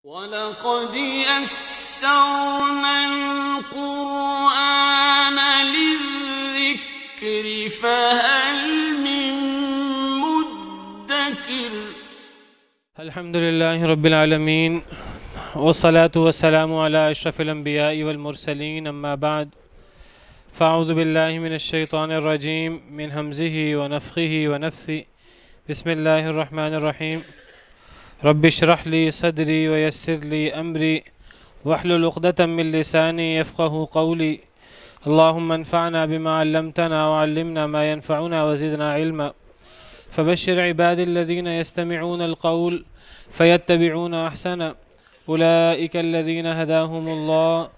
وَلَقَدْ يَسَّرْنَا الْقُرْآنَ لِلذِّكْرِ فَهَلْ مِن مُّدَّكِرٍ الحمد لله رب العالمين والصلاة والسلام على أشرف الأنبياء والمرسلين أما بعد فأعوذ بالله من الشيطان الرجيم من همزه ونفخه ونفثه بسم الله الرحمن الرحيم رب اشرح لي صدري ويسر لي أمري واحلل عقدة من لساني يفقه قولي اللهم انفعنا بما علمتنا وعلمنا ما ينفعنا وزدنا علما فبشر عبادي الذين يستمعون القول فيتبعون أحسنه أولئك الذين هداهم الله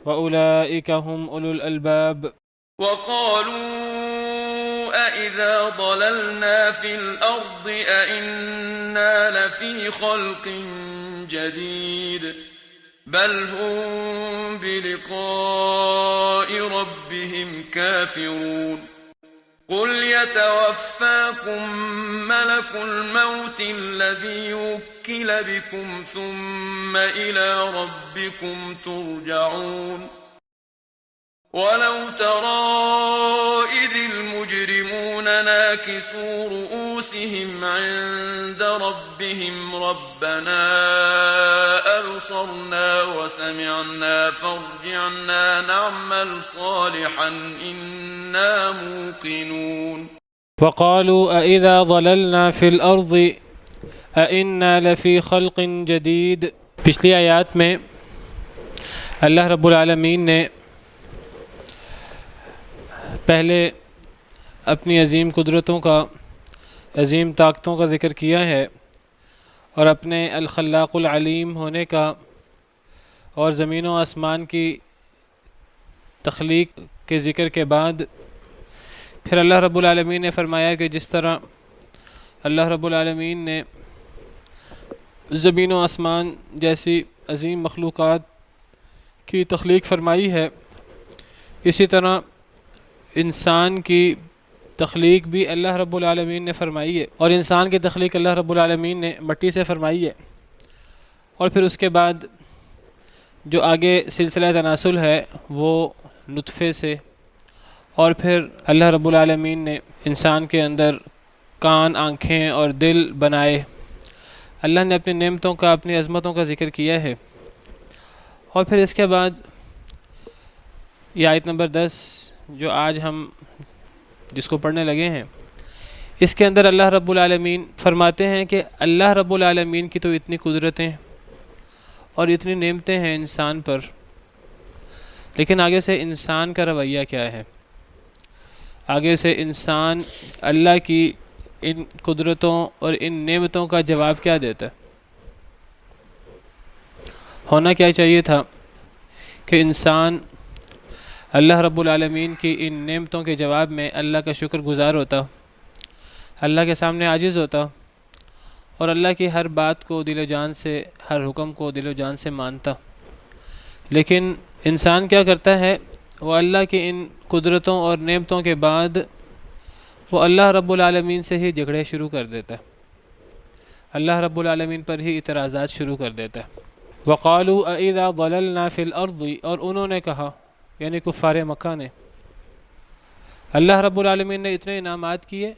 وأولئك هم أولو الألباب. وقالوا أإذا ضللنا في الأرض أإنا لفي خلق جديد بل هم بلقاء ربهم كافرون قل يتوفاكم ملك الموت الذي وكل بكم ثم إلى ربكم ترجعون ولو ترى إذ المجرمون ناكسوا رؤوسهم عند ربهم ربنا أبصرنا وسمعنا فارجعنا نعمل صالحا إنا موقنون وقالوا أإذا ضللنا في الأرض أإنا لفي خلق جديد. پچھلی آیات میں اللہ رب العالمین نے پہلے اپنی عظیم قدرتوں کا، عظیم طاقتوں کا ذکر کیا ہے اور اپنے الخلاق العلیم ہونے کا اور زمین و آسمان کی تخلیق کے ذکر کے بعد پھر اللہ رب العالمین نے فرمایا کہ جس طرح اللہ رب العالمین نے زمین و آسمان جیسی عظیم مخلوقات کی تخلیق فرمائی ہے، اسی طرح انسان کی تخلیق بھی اللہ رب العالمین نے فرمائی ہے، اور انسان کی تخلیق اللہ رب العالمین نے مٹی سے فرمائی ہے، اور پھر اس کے بعد جو آگے سلسلہ تناسل ہے وہ نطفے سے، اور پھر اللہ رب العالمین نے انسان کے اندر کان، آنکھیں اور دل بنائے۔ اللہ نے اپنی نعمتوں کا، اپنی عظمتوں کا ذکر کیا ہے، اور پھر اس کے بعد یہ آیت نمبر 10 جو آج ہم جس کو پڑھنے لگے ہیں، اس کے اندر اللہ رب العالمین فرماتے ہیں کہ اللہ رب العالمین کی تو اتنی قدرتیں اور اتنی نعمتیں ہیں انسان پر، لیکن آگے سے انسان کا رویہ کیا ہے؟ آگے سے انسان اللہ کی ان قدرتوں اور ان نعمتوں کا جواب کیا دیتا ہے؟ ہونا کیا چاہیے تھا کہ انسان اللہ رب العالمین کی ان نعمتوں کے جواب میں اللہ کا شکر گزار ہوتا، اللہ کے سامنے عاجز ہوتا، اور اللہ کی ہر بات کو دل و جان سے، ہر حکم کو دل و جان سے مانتا۔ لیکن انسان کیا کرتا ہے؟ وہ اللہ کی ان قدرتوں اور نعمتوں کے بعد وہ اللہ رب العالمین سے ہی جھگڑے شروع کر دیتا ہے، اللہ رب العالمین پر ہی اعتراضات شروع کر دیتا ہے۔ وَقَالُوا أَإِذَا ضَلَلْنَا فِي الْأَرْضِ، اور انہوں نے کہا، یعنی کفار مکہ نے، اللہ رب العالمین نے اتنے انعامات کیے،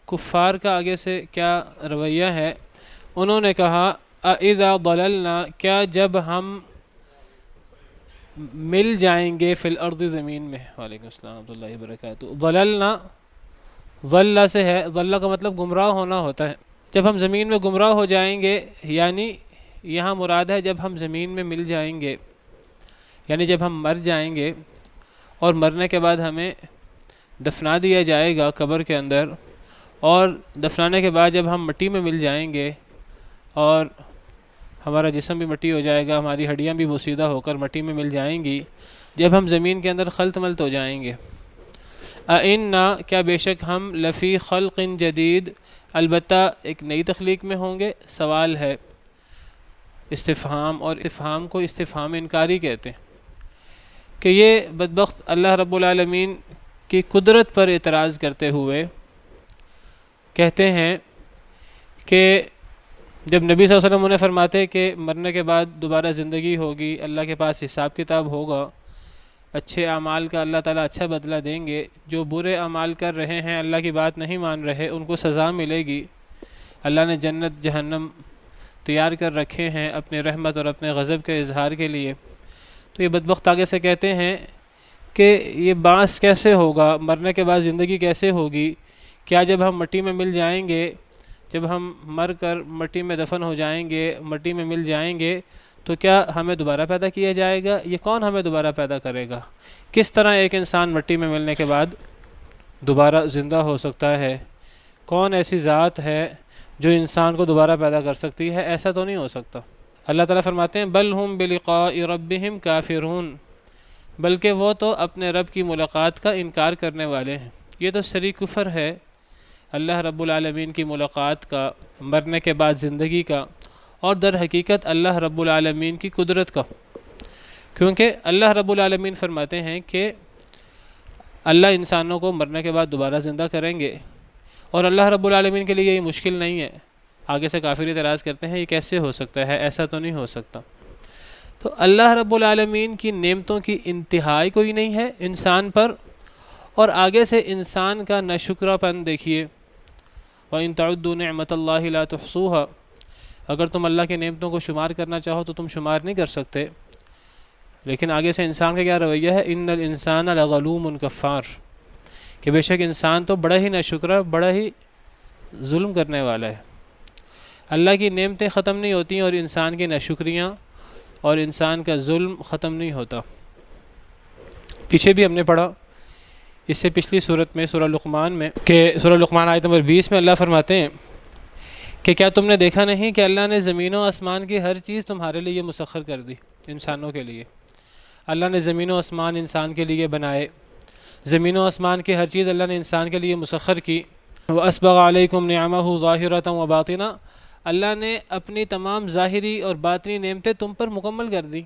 کفار کا آگے سے کیا رویہ ہے؟ انہوں نے کہا أَإِذَا ضَلَلْنَا، کیا جب ہم مل جائیں گے فی الارض، زمین میں۔ وعلیکم السلام ورحمۃ اللہ وبرکاتہ۔ ضللنا ضل سے ہے، ضل کا مطلب گمراہ ہونا ہوتا ہے۔ جب ہم زمین میں گمراہ ہو جائیں گے، یعنی یہاں مراد ہے جب ہم زمین میں مل جائیں گے، یعنی جب ہم مر جائیں گے اور مرنے کے بعد ہمیں دفنا دیا جائے گا قبر کے اندر، اور دفنانے کے بعد جب ہم مٹی میں مل جائیں گے اور ہمارا جسم بھی مٹی ہو جائے گا، ہماری ہڈیاں بھی بوسیدہ ہو کر مٹی میں مل جائیں گی، جب ہم زمین کے اندر خلط ملط ہو جائیں گے، اِنَّا، کیا بے شک ہم، لفی خلق جدید، البتہ ایک نئی تخلیق میں ہوں گے۔ سوال ہے، استفہام، اور استفہام کو استفہام انکاری کہتے ہیں، کہ یہ بدبخت اللہ رب العالمین کی قدرت پر اعتراض کرتے ہوئے کہتے ہیں کہ جب نبی صلی اللہ علیہ وسلم انہیں فرماتے کہ مرنے کے بعد دوبارہ زندگی ہوگی، اللہ کے پاس حساب کتاب ہوگا، اچھے اعمال کا اللہ تعالیٰ اچھا بدلہ دیں گے، جو برے اعمال کر رہے ہیں، اللہ کی بات نہیں مان رہے، ان کو سزا ملے گی، اللہ نے جنت جہنم تیار کر رکھے ہیں اپنے رحمت اور اپنے غضب کے اظہار کے لیے، تو یہ بدبخت آگے سے کہتے ہیں کہ یہ بعث کیسے ہوگا، مرنے کے بعد زندگی کیسے ہوگی؟ کیا جب ہم مٹی میں مل جائیں گے، جب ہم مر کر مٹی میں دفن ہو جائیں گے، مٹی میں مل جائیں گے، تو کیا ہمیں دوبارہ پیدا کیا جائے گا؟ یہ کون ہمیں دوبارہ پیدا کرے گا؟ کس طرح ایک انسان مٹی میں ملنے کے بعد دوبارہ زندہ ہو سکتا ہے؟ کون ایسی ذات ہے جو انسان کو دوبارہ پیدا کر سکتی ہے؟ ایسا تو نہیں ہو سکتا۔ اللہ تعالیٰ فرماتے ہیں بل ہم بلقاء ربہم کافرون، بلکہ وہ تو اپنے رب کی ملاقات کا انکار کرنے والے ہیں۔ یہ تو سری کفر ہے اللہ رب العالمین کی ملاقات کا، مرنے کے بعد زندگی کا، اور در حقیقت اللہ رب العالمین کی قدرت کا، کیونکہ اللہ رب العالمین فرماتے ہیں کہ اللہ انسانوں کو مرنے کے بعد دوبارہ زندہ کریں گے، اور اللہ رب العالمین کے لیے یہ مشکل نہیں ہے۔ آگے سے کافر اعتراض کرتے ہیں یہ کیسے ہو سکتا ہے، ایسا تو نہیں ہو سکتا۔ تو اللہ رب العالمین کی نعمتوں کی انتہائی کوئی نہیں ہے انسان پر، اور آگے سے انسان کا ناشکرہ پن دیکھیے، وَإِن تَعُدُّوا نِعْمَةَ اللَّهِ لَا تُحْصُوهَا، اگر تم اللہ کے نعمتوں کو شمار کرنا چاہو تو تم شمار نہیں کر سکتے۔ لیکن آگے سے انسان کا کیا رویہ ہے، إِنَّ الْإِنسَانَ لَظَلُومٌ كَفَّارٌ، کہ بے شک انسان تو بڑا ہی ناشکرہ، بڑا ہی ظلم کرنے والا ہے۔ اللہ کی نعمتیں ختم نہیں ہوتی اور انسان کی ناشکریاں اور انسان کا ظلم ختم نہیں ہوتا۔ پیچھے بھی ہم نے پڑھا اس سے پچھلی صورت میں، سورہ لقمان میں، کہ سورہ لقمان آیت نمبر 20 میں اللہ فرماتے ہیں کہ کیا تم نے دیکھا نہیں کہ اللہ نے زمین و آسمان کی ہر چیز تمہارے لیے مسخر کر دی، انسانوں کے لیے۔ اللہ نے زمین و آسمان انسان کے لیے بنائے، زمین و آسمان کی ہر چیز اللہ نے انسان کے لیے مسخر کی۔ وَأَسْبَغَ عَلَيْكُمْ نِعَمَهُ ظَاهِرَةً وَبَاطِنَةً، اللہ نے اپنی تمام ظاہری اور باطنی نعمتیں تم پر مکمل کر دی۔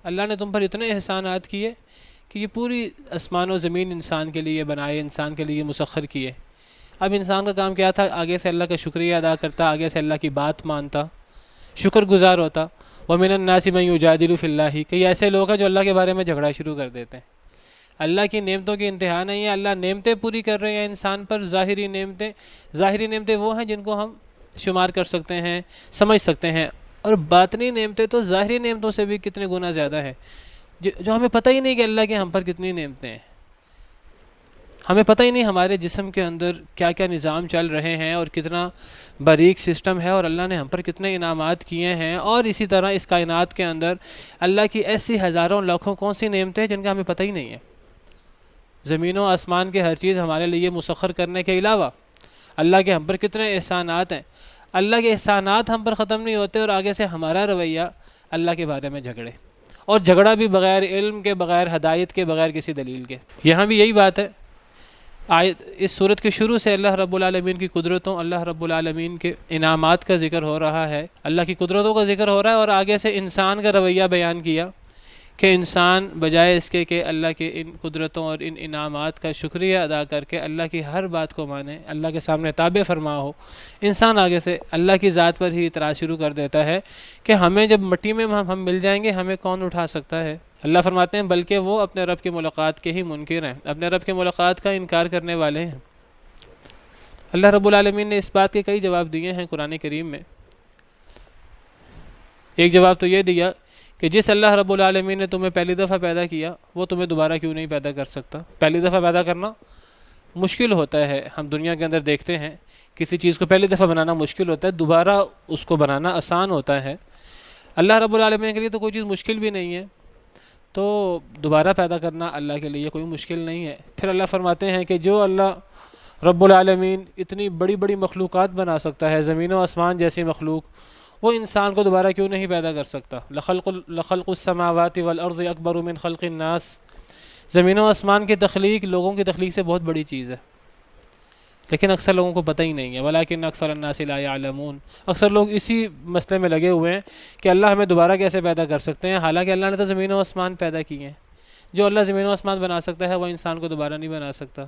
اللہ نے تم پر اتنے احسانات کیے کہ یہ پوری آسمان و زمین انسان کے لیے بنائے، انسان کے لیے مسخر کیے۔ اب انسان کا کام کیا تھا، آگے سے اللہ کا شکریہ ادا کرتا، آگے سے اللہ کی بات مانتا، شکر گزار ہوتا۔ وَمِنَ النَّاسِ مَن يُجَادِلُ فِي اللَّهِ، کئی ایسے لوگ ہیں جو اللہ کے بارے میں جھگڑا شروع کر دیتے ہیں۔ اللہ کی نعمتوں کی انتہا نہیں ہے، اللہ نعمتیں پوری کر رہے ہیں انسان پر، ظاہری نعمتیں وہ ہیں جن کو ہم شمار کر سکتے ہیں، سمجھ سکتے ہیں، اور باطنی نعمتیں تو ظاہری نعمتوں سے بھی کتنے گنا زیادہ ہیں، جو ہمیں پتہ ہی نہیں کہ اللہ کے ہم پر کتنی نعمتیں ہیں۔ ہمیں پتہ ہی نہیں ہمارے جسم کے اندر کیا کیا نظام چل رہے ہیں اور کتنا باریک سسٹم ہے، اور اللہ نے ہم پر کتنے انعامات کیے ہیں، اور اسی طرح اس کائنات کے اندر اللہ کی ایسی ہزاروں لاکھوں کون سی نعمتیں ہیں جن کا ہمیں پتہ ہی نہیں ہے۔ زمین و آسمان کے ہر چیز ہمارے لیے مسخر کرنے کے علاوہ اللہ کے ہم پر کتنے احسانات ہیں۔ اللہ کے احسانات ہم پر ختم نہیں ہوتے، اور آگے سے ہمارا رویہ اللہ کے بارے میں جھگڑے، اور جھگڑا بھی بغیر علم کے، بغیر ہدایت کے، بغیر کسی دلیل کے۔ یہاں بھی یہی بات ہے، آیت اس صورت کے شروع سے اللہ رب العالمین کی قدرتوں، اللہ رب العالمین کے انعامات کا ذکر ہو رہا ہے، اللہ کی قدرتوں کا ذکر ہو رہا ہے، اور آگے سے انسان کا رویہ بیان کیا کہ انسان بجائے اس کے کہ اللہ کے ان قدرتوں اور ان انعامات کا شکریہ ادا کر کے اللہ کی ہر بات کو مانے، اللہ کے سامنے تابع فرما ہو، انسان آگے سے اللہ کی ذات پر ہی اعتراض شروع کر دیتا ہے کہ ہمیں جب مٹی میں ہم مل جائیں گے ہمیں کون اٹھا سکتا ہے۔ اللہ فرماتے ہیں بلکہ وہ اپنے رب کی ملاقات کے ہی منکر ہیں، اپنے رب کی ملاقات کا انکار کرنے والے ہیں۔ اللہ رب العالمین نے اس بات کے کئی جواب دیے ہیں قرآن کریم میں۔ ایک جواب تو یہ دیا کہ جس اللہ رب العالمین نے تمہیں پہلی دفعہ پیدا کیا وہ تمہیں دوبارہ کیوں نہیں پیدا کر سکتا۔ پہلی دفعہ پیدا کرنا مشکل ہوتا ہے، ہم دنیا کے اندر دیکھتے ہیں کسی چیز کو پہلی دفعہ بنانا مشکل ہوتا ہے، دوبارہ اس کو بنانا آسان ہوتا ہے۔ اللہ رب العالمین کے لیے تو کوئی چیز مشکل بھی نہیں ہے، تو دوبارہ پیدا کرنا اللہ کے لیے کوئی مشکل نہیں ہے۔ پھر اللہ فرماتے ہیں کہ جو اللہ رب العالمین اتنی بڑی بڑی مخلوقات بنا سکتا ہے، زمین و آسمان جیسی مخلوق، وہ انسان کو دوبارہ کیوں نہیں پیدا کر سکتا۔ لخلق السماوات والارض اکبر من خلق الناس، زمین و آسمان کی تخلیق لوگوں کی تخلیق سے بہت بڑی چیز ہے، لیکن اکثر لوگوں کو پتہ ہی نہیں ہے۔ ولکن اکثر الناس لا يعلمون، اکثر لوگ اسی مسئلے میں لگے ہوئے ہیں کہ اللہ ہمیں دوبارہ کیسے پیدا کر سکتے ہیں، حالانکہ اللہ نے تو زمین و آسمان پیدا کیے ہیں۔ جو اللہ زمین و آسمان بنا سکتا ہے وہ انسان کو دوبارہ نہیں بنا سکتا۔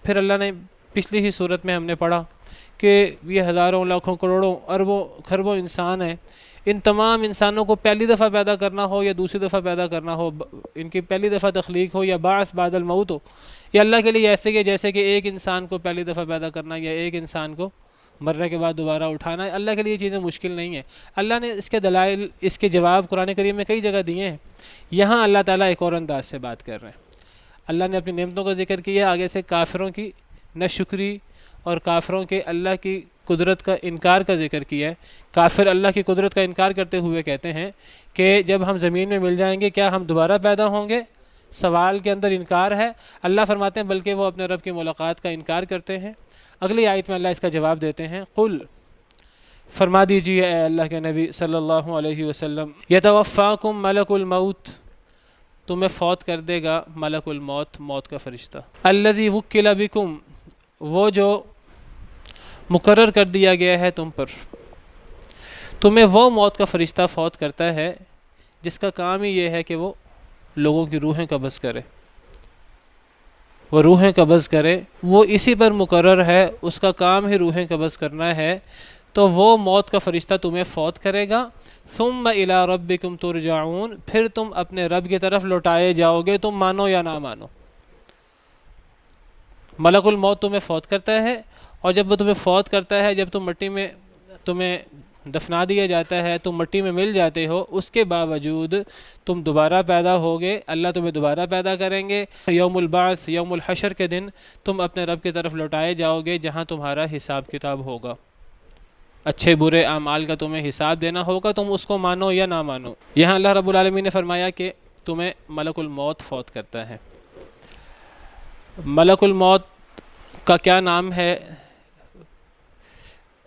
پھر اللہ نے پچھلی ہی صورت میں ہم نے پڑھا کہ یہ ہزاروں لاکھوں کروڑوں اربوں خربوں انسان ہیں، ان تمام انسانوں کو پہلی دفعہ پیدا کرنا ہو یا دوسری دفعہ پیدا کرنا ہو، ان کی پہلی دفعہ تخلیق ہو یا بعث بعد الموت ہو، یہ اللہ کے لیے ایسے کہ جیسے کہ ایک انسان کو پہلی دفعہ پیدا کرنا یا ایک انسان کو مرنے کے بعد دوبارہ اٹھانا، اللہ کے لیے یہ چیزیں مشکل نہیں ہیں۔ اللہ نے اس کے دلائل، اس کے جواب قرآن کریم میں کئی جگہ دیے ہیں۔ یہاں اللہ تعالیٰ ایک اور انداز سے بات کر رہے ہیں۔ اللہ نے اپنی نعمتوں کا ذکر کیا، آگے سے کافروں کی ناشکری اور کافروں کے اللہ کی قدرت کا انکار کا ذکر کیا ہے۔ کافر اللہ کی قدرت کا انکار کرتے ہوئے کہتے ہیں کہ جب ہم زمین میں مل جائیں گے کیا ہم دوبارہ پیدا ہوں گے؟ سوال کے اندر انکار ہے۔ اللہ فرماتے ہیں بلکہ وہ اپنے رب کی ملاقات کا انکار کرتے ہیں۔ اگلی آیت میں اللہ اس کا جواب دیتے ہیں، قل فرما دیجئے اے اللہ کے نبی صلی اللہ علیہ وسلم، یتوفاکم ملک الموت، تمہیں فوت کر دے گا ملک الموت، موت کا فرشتہ، الذی وکل بکم، وہ جو مقرر کر دیا گیا ہے تم پر، تمہیں وہ موت کا فرشتہ فوت کرتا ہے جس کا کام ہی یہ ہے کہ وہ لوگوں کی روحیں قبض کرے، وہ روحیں قبض کرے، وہ اسی پر مقرر ہے، اس کا کام ہی روحیں قبض کرنا ہے، تو وہ موت کا فرشتہ تمہیں فوت کرے گا، ثم الی ربکم ترجعون، پھر تم اپنے رب کی طرف لوٹائے جاؤ گے، تم مانو یا نہ مانو۔ ملک الموت تمہیں فوت کرتا ہے، اور جب وہ تمہیں فوت کرتا ہے، جب تم مٹی میں تمہیں دفنا دیا جاتا ہے، تم مٹی میں مل جاتے ہو، اس کے باوجود تم دوبارہ پیدا ہوگے، اللہ تمہیں دوبارہ پیدا کریں گے، یوم البعث، یوم الحشر کے دن تم اپنے رب کی طرف لوٹائے جاؤ گے جہاں تمہارا حساب کتاب ہوگا، اچھے برے اعمال کا تمہیں حساب دینا ہوگا، تم اس کو مانو یا نہ مانو۔ یہاں اللہ رب العالمین نے فرمایا کہ تمہیں ملک الموت فوت کرتا ہے۔ ملک الموت کا کیا نام ہے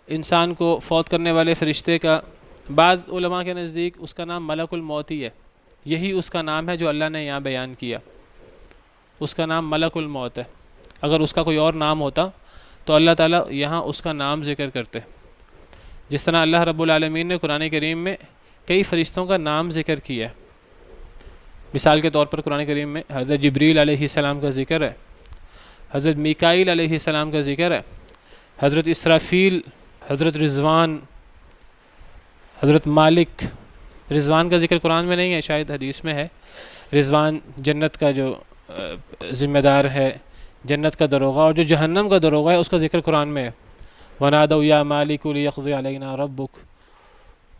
انسان کو فوت کرنے والے فرشتے کا؟ بعض علماء کے نزدیک اس کا نام ملک الموت ہی ہے، یہی اس کا نام ہے جو اللہ نے یہاں بیان کیا، اس کا نام ملک الموت ہے۔ اگر اس کا کوئی اور نام ہوتا تو اللہ تعالیٰ یہاں اس کا نام ذکر کرتے، جس طرح اللہ رب العالمین نے قرآن کریم میں کئی فرشتوں کا نام ذکر کیا ہے۔ مثال کے طور پر قرآن کریم میں حضرت جبریل علیہ السلام کا ذکر ہے، حضرت میکائیل علیہ السلام کا ذکر ہے، حضرت اسرافیل، حضرت رضوان، حضرت مالک۔ رضوان کا ذکر قرآن میں نہیں ہے، شاید حدیث میں ہے۔ رضوان جنت کا جو ذمہ دار ہے، جنت کا دروغہ، اور جو جہنم کا دروغہ ہے اس کا ذکر قرآن میں ہے۔ وَنَادَوْا يَا مَالِكُ لِيَقْضِيَ عَلَيْنَا رَبُّكَ،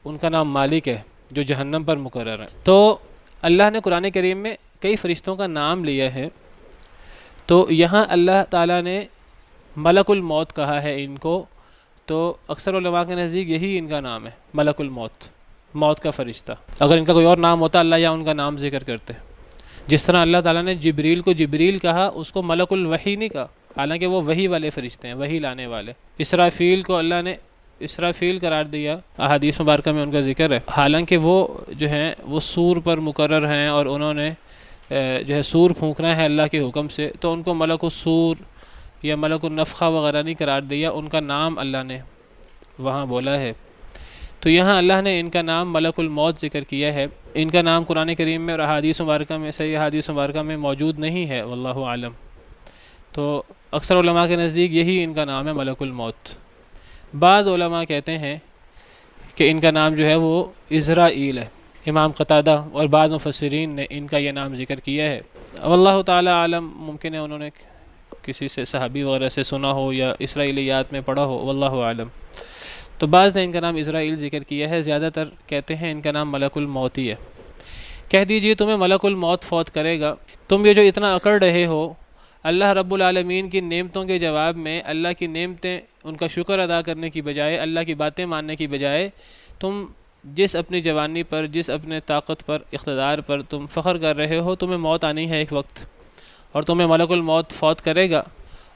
ان کا نام مالک ہے جو جہنم پر مقرر ہے۔ تو اللہ نے قرآن کریم میں کئی فرشتوں کا نام لیا ہے، تو یہاں اللہ تعالیٰ نے ملک الموت کہا ہے ان کو، تو اکثر علماء کے نزدیک یہی ان کا نام ہے، ملک الموت، موت کا فرشتہ۔ اگر ان کا کوئی اور نام ہوتا اللہ یا ان کا نام ذکر کرتے، جس طرح اللہ تعالیٰ نے جبریل کو جبریل کہا، اس کو ملک الوحی نہیں کہا، حالانکہ وہ وحی والے فرشتے ہیں، وحی لانے والے۔ اسرافیل کو اللہ نے اسرافیل قرار دیا، احادیث مبارکہ میں ان کا ذکر ہے، حالانکہ وہ جو ہیں وہ سور پر مقرر ہیں اور انہوں نے جو ہے سور پھونکنا ہے اللہ کے حکم سے، تو ان کو ملک السور یا ملک النفخہ وغیرہ نہیں قرار دیا، ان کا نام اللہ نے وہاں بولا ہے۔ تو یہاں اللہ نے ان کا نام ملک الموت ذکر کیا ہے، ان کا نام قرآن کریم میں اور احادیث مبارکہ میں، صحیح احادیث مبارکہ میں موجود نہیں ہے، واللہ عالم۔ تو اکثر علماء کے نزدیک یہی ان کا نام ہے، ملک الموت۔ بعض علماء کہتے ہیں کہ ان کا نام جو ہے وہ عزرائیل ہے۔ امام قتادہ اور بعض مفسرین نے ان کا یہ نام ذکر کیا ہے، واللہ تعالی عالم، ممکن ہے انہوں نے کسی سے صحابی وغیرہ سے سنا ہو یا اسرائیلیات میں پڑھا ہو، واللہ عالم۔ تو بعض نے ان کا نام عزرائیل ذکر کیا ہے، زیادہ تر کہتے ہیں ان کا نام ملک الموت ہی ہے۔ کہہ دیجئے تمہیں ملک الموت فوت کرے گا، تم یہ جو اتنا اکڑ رہے ہو اللہ رب العالمین کی نعمتوں کے جواب میں، اللہ کی نعمتیں ان کا شکر ادا کرنے کی بجائے، اللہ کی باتیں ماننے کی بجائے، تم جس اپنی جوانی پر، جس اپنے طاقت پر، اقتدار پر تم فخر کر رہے ہو، تمہیں موت آنی ہے ایک وقت، اور تمہیں ملک الموت فوت کرے گا،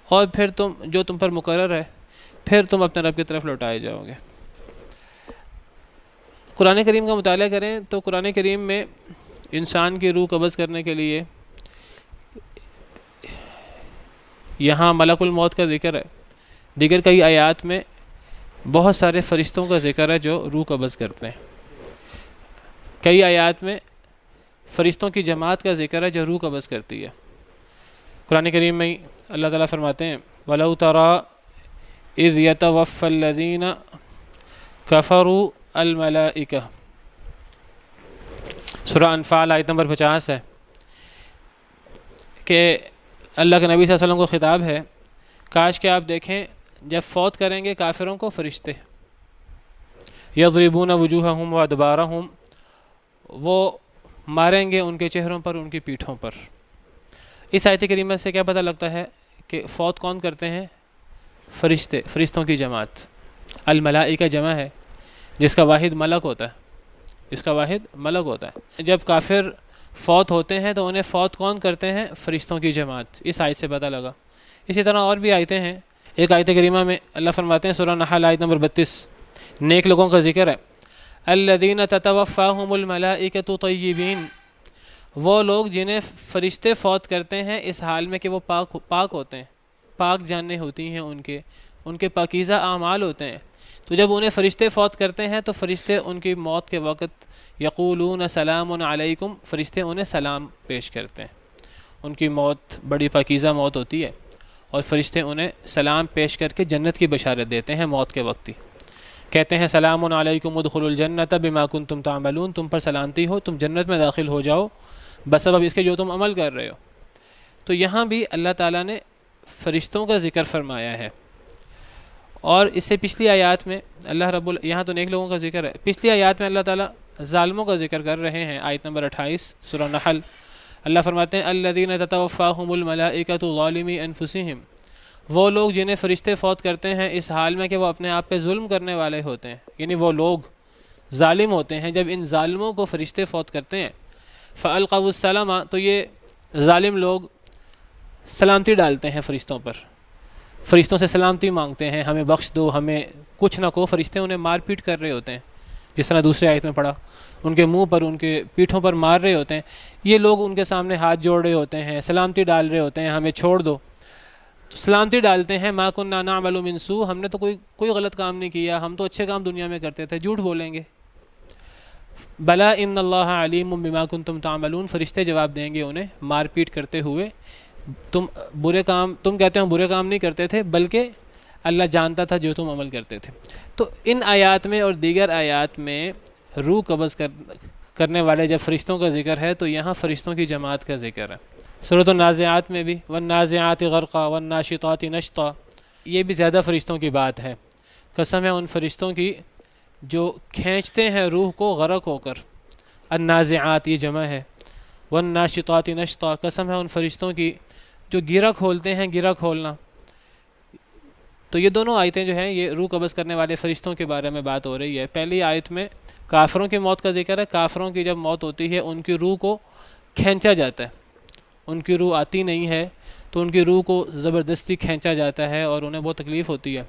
اور پھر تم جو تم پر مقرر ہے، پھر تم اپنے رب کی طرف لوٹائے جاؤ گے۔ قرآن کریم کا مطالعہ کریں تو قرآن کریم میں انسان کی روح قبض کرنے کے لیے یہاں ملک الموت کا ذکر ہے، دیگر کئی آیات میں بہت سارے فرشتوں کا ذکر ہے جو روح قبض کرتے ہیں، کئی آیات میں فرشتوں کی جماعت کا ذکر ہے جو روح قبض کرتی ہے۔ قرآن کریم میں اللہ تعالیٰ فرماتے ہیں وَلَوْ تَرَىٰ اذ یتوفی الذین کفروا الملائکہ، سورہ انفال آیت نمبر 50 ہے کہ اللہ کے نبی صلی اللہ علیہ وسلم کو خطاب ہے، کاش کہ آپ دیکھیں جب فوت کریں گے کافروں کو فرشتے، یضربون وجوہہم وادبارہم، وہ ماریں گے ان کے چہروں پر، ان کی پیٹھوں پر۔ اس آیت کریمہ سے کیا پتہ لگتا ہے کہ فوت کون کرتے ہیں؟ فرشتے، فرشتوں کی جماعت۔ الملائکہ جمع ہے جس کا واحد ملک ہوتا ہے، اس کا واحد ملک ہوتا ہے۔ جب کافر فوت ہوتے ہیں تو انہیں فوت کون کرتے ہیں؟ فرشتوں کی جماعت۔ اس آیت سے پتہ لگا۔ اسی طرح اور بھی آیتیں ہیں۔ ایک آیت کریمہ میں اللہ فرماتے ہیں، سورہ نحل آیت نمبر 32، نیک لوگوں کا ذکر ہے، الذین تتوفاہم الملائکۃ طیبین، وہ لوگ جنہیں فرشتے فوت کرتے ہیں اس حال میں کہ وہ پاک ہوتے ہیں، پاک جانیں ہوتی ہیں ان کے پاکیزہ اعمال ہوتے ہیں۔ تو جب انہیں فرشتے فوت کرتے ہیں تو فرشتے ان کی موت کے وقت یقولون سلام علیکم، فرشتے انہیں سلام پیش کرتے ہیں۔ ان کی موت بڑی پاکیزہ موت ہوتی ہے اور فرشتے انہیں سلام پیش کر کے جنت کی بشارت دیتے ہیں موت کے وقت ہی، کہتے ہیں سلام علیکم ادخلوا الجنۃ بما کنتم تعملون، تم پر سلامتی ہو، تم جنت میں داخل ہو جاؤ بسبب اس کے جو تم عمل کر رہے ہو۔ تو یہاں بھی اللہ تعالیٰ نے فرشتوں کا ذکر فرمایا ہے، اور اس سے پچھلی آیات میں یہاں تو نیک لوگوں کا ذکر ہے، پچھلی آیات میں اللہ تعالیٰ ظالموں کا ذکر کر رہے ہیں۔ آیت نمبر 28 سورہ نحل، اللہ فرماتے ہیں الذین تتوفاہم الملائکۃ ظالمی انفسہم، وہ لوگ جنہیں فرشتے فوت کرتے ہیں اس حال میں کہ وہ اپنے آپ پہ ظلم کرنے والے ہوتے ہیں، یعنی وہ لوگ ظالم ہوتے ہیں۔ جب ان ظالموں کو فرشتے فوت کرتے ہیں فَأَلْقَوُا السَّلَامَ، تو یہ ظالم لوگ سلامتی ڈالتے ہیں فرشتوں پر، فرشتوں سے سلامتی مانگتے ہیں، ہمیں بخش دو، ہمیں کچھ نہ کو۔ فرشتے انہیں مار پیٹ کر رہے ہوتے ہیں، جس طرح دوسری آیت میں پڑھا، ان کے منہ پر، ان کے پیٹھوں پر مار رہے ہوتے ہیں۔ یہ لوگ ان کے سامنے ہاتھ جوڑ رہے ہوتے ہیں، سلامتی ڈال رہے ہوتے ہیں، ہمیں چھوڑ دو، تو سلامتی ڈالتے ہیں، ما کنا نعمل من سوء، ہم نے تو کوئی غلط کام نہیں کیا، ہم تو اچھے کام دنیا میں کرتے تھے، جھوٹ بولیں گے۔ بلا ان اللہ علیم بما کنتم تعملون، فرشتے جواب دیں گے انہیں مار پیٹ کرتے ہوئے، تم کہتے ہو برے کام نہیں کرتے تھے، بلکہ اللہ جانتا تھا جو تم عمل کرتے تھے۔ تو ان آیات میں اور دیگر آیات میں روح قبض کرنے والے جب فرشتوں کا ذکر ہے تو یہاں فرشتوں کی جماعت کا ذکر ہے۔ سورۃ النازعات میں بھی والنازعات غرقا والناشطات نشطا، یہ بھی زیادہ فرشتوں کی بات ہے۔ قسم ہے ان فرشتوں کی جو کھینچتے ہیں روح کو غرق ہو کر، النازعات یہ جمع ہے، والناشطات نشطا، قسم ہے ان فرشتوں کی جو گرہ کھولتے ہیں، گرہ کھولنا۔ تو یہ دونوں آیتیں جو ہیں یہ روح قبض کرنے والے فرشتوں کے بارے میں بات ہو رہی ہے۔ پہلی آیت میں کافروں کی موت کا ذکر ہے، کافروں کی جب موت ہوتی ہے ان کی روح کو کھینچا جاتا ہے، ان کی روح آتی نہیں ہے تو ان کی روح کو زبردستی کھینچا جاتا ہے اور انہیں بہت تکلیف ہوتی ہے۔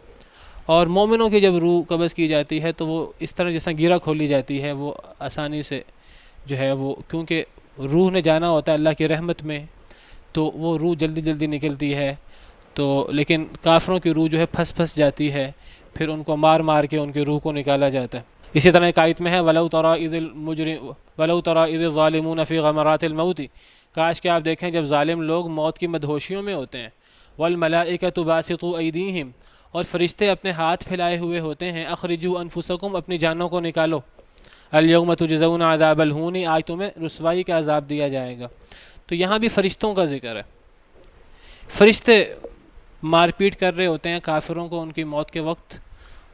اور مومنوں کی جب روح قبض کی جاتی ہے تو وہ اس طرح جیسا گرہ کھولی جاتی ہے، وہ آسانی سے جو ہے وہ، کیونکہ روح نے جانا ہوتا ہے اللہ کی رحمت میں، تو وہ روح جلدی جلدی نکلتی ہے۔ تو لیکن کافروں کی روح جو ہے پھنس جاتی ہے، پھر ان کو مار مار کے ان کی روح کو نکالا جاتا ہے۔ اسی طرح ایک آیت میں ہے وَلَوْ تَرَىٰ إِذِ الظَّالِمُونَ فِي غَمَرَاتِ الْمَوْتِ، کاش کہ آپ دیکھیں جب ظالم لوگ موت کی مدہوشیوں میں ہوتے ہیں، وَالْمَلَائِكَةُ بَاسِطُو أَيْدِيهِمْ، اور فرشتے اپنے ہاتھ پھیلائے ہوئے ہوتے ہیں، أَخْرِجُوا أَنفُسَكُمْ، اپنی جانوں کو نکالو، الْيَوْمَ تُجْزَوْنَ عَذَابَ الْهُونِ، آج تمہیں رسوائی کا عذاب دیا جائے گا۔ تو یہاں بھی فرشتوں کا ذکر ہے، فرشتے مار پیٹ کر رہے ہوتے ہیں کافروں کو ان کی موت کے وقت،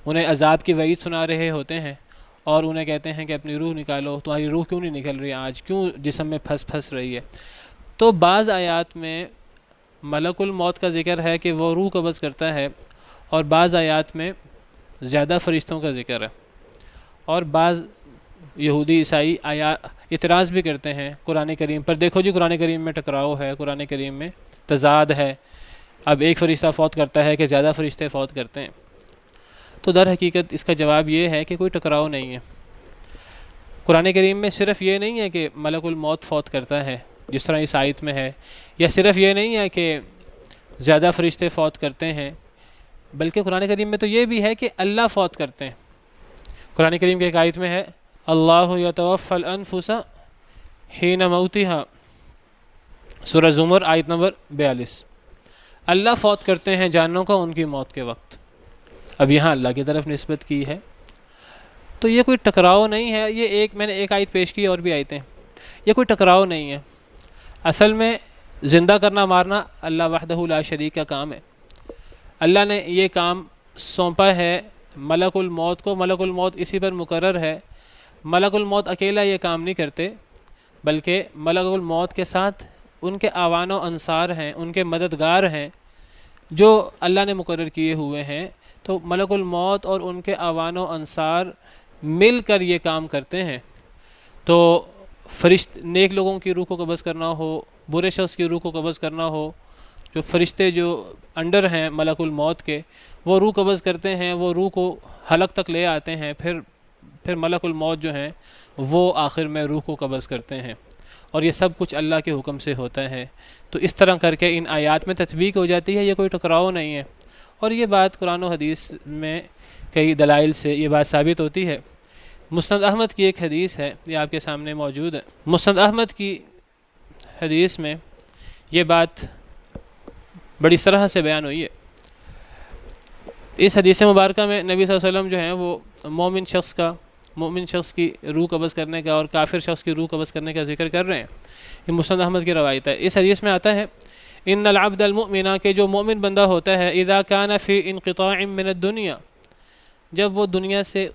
انہیں عذاب کی وعید سنا رہے ہوتے ہیں اور انہیں کہتے ہیں کہ اپنی روح نکالو، تمہاری روح کیوں نہیں نکل رہی آج، کیوں جسم میں پھنس رہی ہے۔ تو بعض آیات میں ملک الموت کا ذکر ہے کہ وہ روح قبض کرتا ہے، اور بعض آیات میں زیادہ فرشتوں کا ذکر ہے، اور بعض یہودی عیسائی اعتراض بھی کرتے ہیں قرآن کریم پر، دیکھو جی قرآن کریم میں ٹکراؤ ہے، قرآن کریم میں تضاد ہے، اب ایک فرشتہ فوت کرتا ہے کہ زیادہ فرشتے فوت کرتے ہیں۔ تو در حقیقت اس کا جواب یہ ہے کہ کوئی ٹکراؤ نہیں ہے۔ قرآن کریم میں صرف یہ نہیں ہے کہ ملک الموت فوت کرتا ہے جس طرح اس آیت میں ہے، یا صرف یہ نہیں ہے کہ زیادہ فرشتے فوت کرتے ہیں، بلکہ قرآن کریم میں تو یہ بھی ہے کہ اللہ فوت کرتے ہیں۔ قرآن کریم کے ایک آیت میں ہے اللہ یتوفی الانفس حین موتها، سورہ زمر آیت نمبر 42، اللہ فوت کرتے ہیں جانوں کو ان کی موت کے وقت۔ اب یہاں اللہ کی طرف نسبت کی ہے، تو یہ کوئی ٹکراؤ نہیں ہے. یہ میں نے ایک آیت پیش کی اور بھی آیتیں، یہ کوئی ٹکراؤ نہیں ہے. اصل میں زندہ کرنا مارنا اللہ وحدہ لا شریک کا کام ہے. اللہ نے یہ کام سونپا ہے ملک الموت کو. ملک الموت اسی پر مقرر ہے. ملک الموت اکیلا یہ کام نہیں کرتے، بلکہ ملک الموت کے ساتھ ان کے اعوان و انصار ہیں، ان کے مددگار ہیں جو اللہ نے مقرر کیے ہوئے ہیں. تو ملک الموت اور ان کے اعوان و انصار مل کر یہ کام کرتے ہیں. تو نیک لوگوں کی روح کو قبض کرنا ہو، برے شخص کی روح کو قبض کرنا ہو، جو فرشتے جو انڈر ہیں ملک الموت کے، وہ روح قبض کرتے ہیں، وہ روح کو حلق تک لے آتے ہیں، پھر ملک الموت جو ہیں وہ آخر میں روح کو قبض کرتے ہیں. اور یہ سب کچھ اللہ کے حکم سے ہوتا ہے. تو اس طرح کر کے ان آیات میں تطبیق ہو جاتی ہے، یہ کوئی ٹکراؤ نہیں ہے. اور یہ بات قرآن و حدیث میں کئی دلائل سے یہ بات ثابت ہوتی ہے. مسند احمد کی ایک حدیث ہے، یہ آپ کے سامنے موجود ہے. مسند احمد کی حدیث میں یہ بات بڑی طرح سے بیان ہوئی ہے. اس حدیث مبارکہ میں نبی صلی اللہ علیہ وسلم جو ہیں وہ مومن شخص کی روح قبض کرنے کا اور کافر شخص کی روح قبض کرنے کا ذکر کر رہے ہیں. یہ مسند احمد کی روایت ہے. اس حدیث میں آتا ہے ان العبد المؤمن، کہ جو مومن بندہ ہوتا ہے، اذا کان فی انقطاع من الدنیا، جب وہ دنیا سے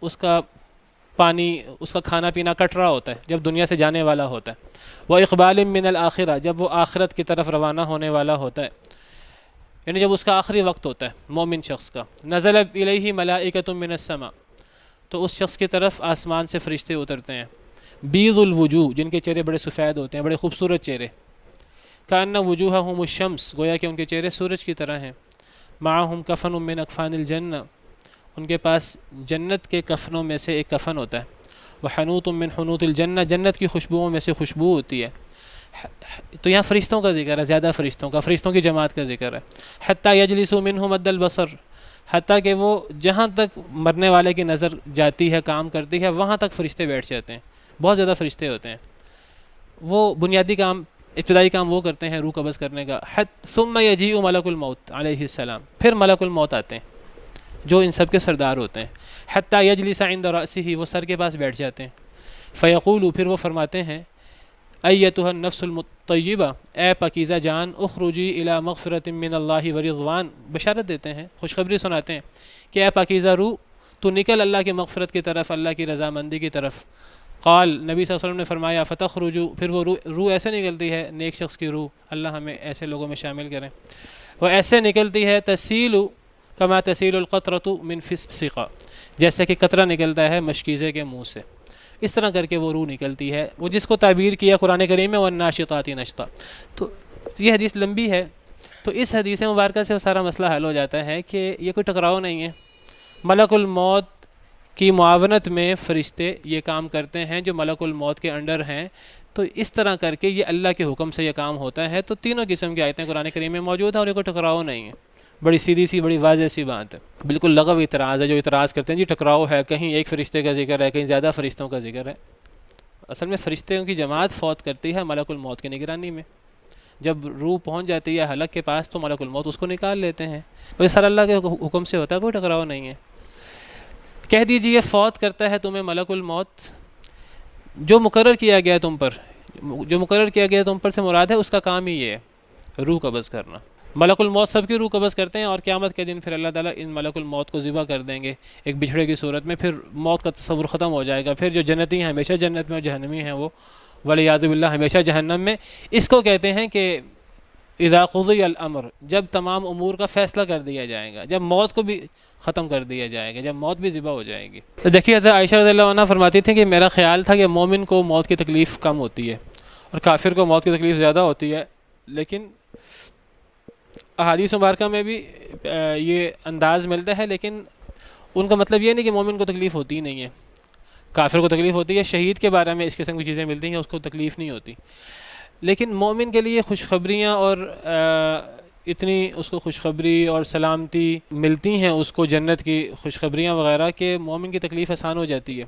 اس کا پانی، اس کا کھانا پینا کٹ رہا ہوتا ہے، جب دنیا سے جانے والا ہوتا ہے، وہ اقبال من الآخرہ، جب وہ آخرت کی طرف روانہ ہونے والا ہوتا ہے، یعنی جب اس کا آخری وقت ہوتا ہے مومن شخص کا، نزل الیہ ملائکۃ من السماء، تو اس شخص کی طرف آسمان سے فرشتے اترتے ہیں. بیض الوجوہ، جن کے چہرے بڑے سفید ہوتے ہیں، بڑے خوبصورت چہرے. کأن وجوہہم الشمس، گویا کہ ان کے چہرے سورج کی طرح ہیں. معہم کفن من اکفان الجنہ، ان کے پاس جنت کے کفنوں میں سے ایک کفن ہوتا ہے. وحنوط من حنوط الجنہ، جنت کی خوشبوؤں میں سے خوشبو ہوتی ہے. تو یہاں فرشتوں کا ذکر ہے، زیادہ فرشتوں کی جماعت کا ذکر ہے. حتی یجلسوا منہ مد البصر، حتیٰ کہ وہ جہاں تک مرنے والے کی نظر جاتی ہے، کام کرتی ہے، وہاں تک فرشتے بیٹھ جاتے ہیں. بہت زیادہ فرشتے ہوتے ہیں. وہ بنیادی کام، ابتدائی کام وہ کرتے ہیں روح قبض کرنے کا. ثم یجیء ملک الموت علیہ السلام، پھر ملک الموت آتے ہیں جو ان سب کے سردار ہوتے ہیں. حتی یجلس عند رأسہ، وہ سر کے پاس بیٹھ جاتے ہیں. فیقول، پھر وہ فرماتے ہیں ایتھا النفس الطیبہ، اے پاکیزہ جان، اخرجی الی مغفرۃ من اللہ ورضوان، بشارت دیتے ہیں، خوشخبری سناتے ہیں کہ اے پاکیزہ روح، تو نکل اللہ کی مغفرت کی طرف، اللہ کی رضامندی کی طرف. قال، نبی صلی اللہ علیہ وسلم نے فرمایا فتخرج، پھر وہ روح ایسے نکلتی ہے، نیک شخص کی روح، اللہ ہمیں ایسے لوگوں میں شامل کریں. وہ ایسے نکلتی ہے تسیل کما تسیل القطرۃ من فی السقا، جیسے کہ قطرہ نکلتا ہے مشکیزے کے منہ سے. اس طرح کر کے وہ روح نکلتی ہے، وہ جس کو تعبیر کیا قرآن کریم میں والناشطات نشطا. تو یہ حدیث لمبی ہے، تو اس حدیث مبارکہ سے سارا مسئلہ حل ہو جاتا ہے کہ یہ کوئی ٹکراؤ نہیں ہے. ملک الموت کی معاونت میں فرشتے یہ کام کرتے ہیں جو ملک الموت کے انڈر ہیں. تو اس طرح کر کے یہ اللہ کے حکم سے یہ کام ہوتا ہے. تو تینوں قسم کی آیتیں قرآن کریم میں موجود ہیں اور یہ کوئی ٹکراؤ نہیں ہے. بڑی سیدھی سی، بڑی واضح سی بات ہے. بالکل لغو اعتراض ہے جو اعتراض کرتے ہیں جی ٹکراؤ ہے، کہیں ایک فرشتے کا ذکر ہے، کہیں زیادہ فرشتوں کا ذکر ہے. اصل میں فرشتوں کی جماعت فوت کرتی ہے ملک الموت کی نگرانی میں. جب روح پہنچ جاتی ہے حلق کے پاس تو ملک الموت اس کو نکال لیتے ہیں. تو یہ سر اللہ کے حکم سے ہوتا ہے، کوئی ٹکراؤ نہیں ہے. کہہ دیجیے فوت کرتا ہے تمہیں ملک الموت، جو مقرر کیا گیا تم پر، جو مقرر کیا گیا تم پر سے مراد ہے اس کا کام ہی یہ ہے، روح قبض کرنا. ملک الموت سب کی روح قبض کرتے ہیں اور قیامت کے دن پھر اللہ تعالیٰ ان ملک الموت کو ذبح کر دیں گے ایک بچھڑے کی صورت میں. پھر موت کا تصور ختم ہو جائے گا. پھر جو جنتی ہیں ہمیشہ جنت میں، اور جہنمی ہیں وہ والعیاذ باللہ ہمیشہ جہنم میں. اس کو کہتے ہیں کہ اذا قضی الامر، جب تمام امور کا فیصلہ کر دیا جائے گا، جب موت کو بھی ختم کر دیا جائے گا، جب موت بھی ذبح ہو جائے گی. تو دیکھیے حضرت عائشہ رضی اللہ عنہ فرماتی تھیں کہ میرا خیال تھا کہ مومن کو موت کی تکلیف کم ہوتی ہے اور کافر کو موت کی تکلیف زیادہ ہوتی ہے. لیکن احادیث مبارکہ میں بھی یہ انداز ملتا ہے، لیکن ان کا مطلب یہ نہیں کہ مومن کو تکلیف ہوتی ہی نہیں ہے، کافر کو تکلیف ہوتی ہے. شہید کے بارے میں اس قسم کی چیزیں ملتی ہیں، اس کو تکلیف نہیں ہوتی. لیکن مومن کے لیے خوشخبریاں اور اتنی اس کو خوشخبری اور سلامتی ملتی ہیں، اس کو جنت کی خوشخبریاں وغیرہ، کہ مومن کی تکلیف آسان ہو جاتی ہے.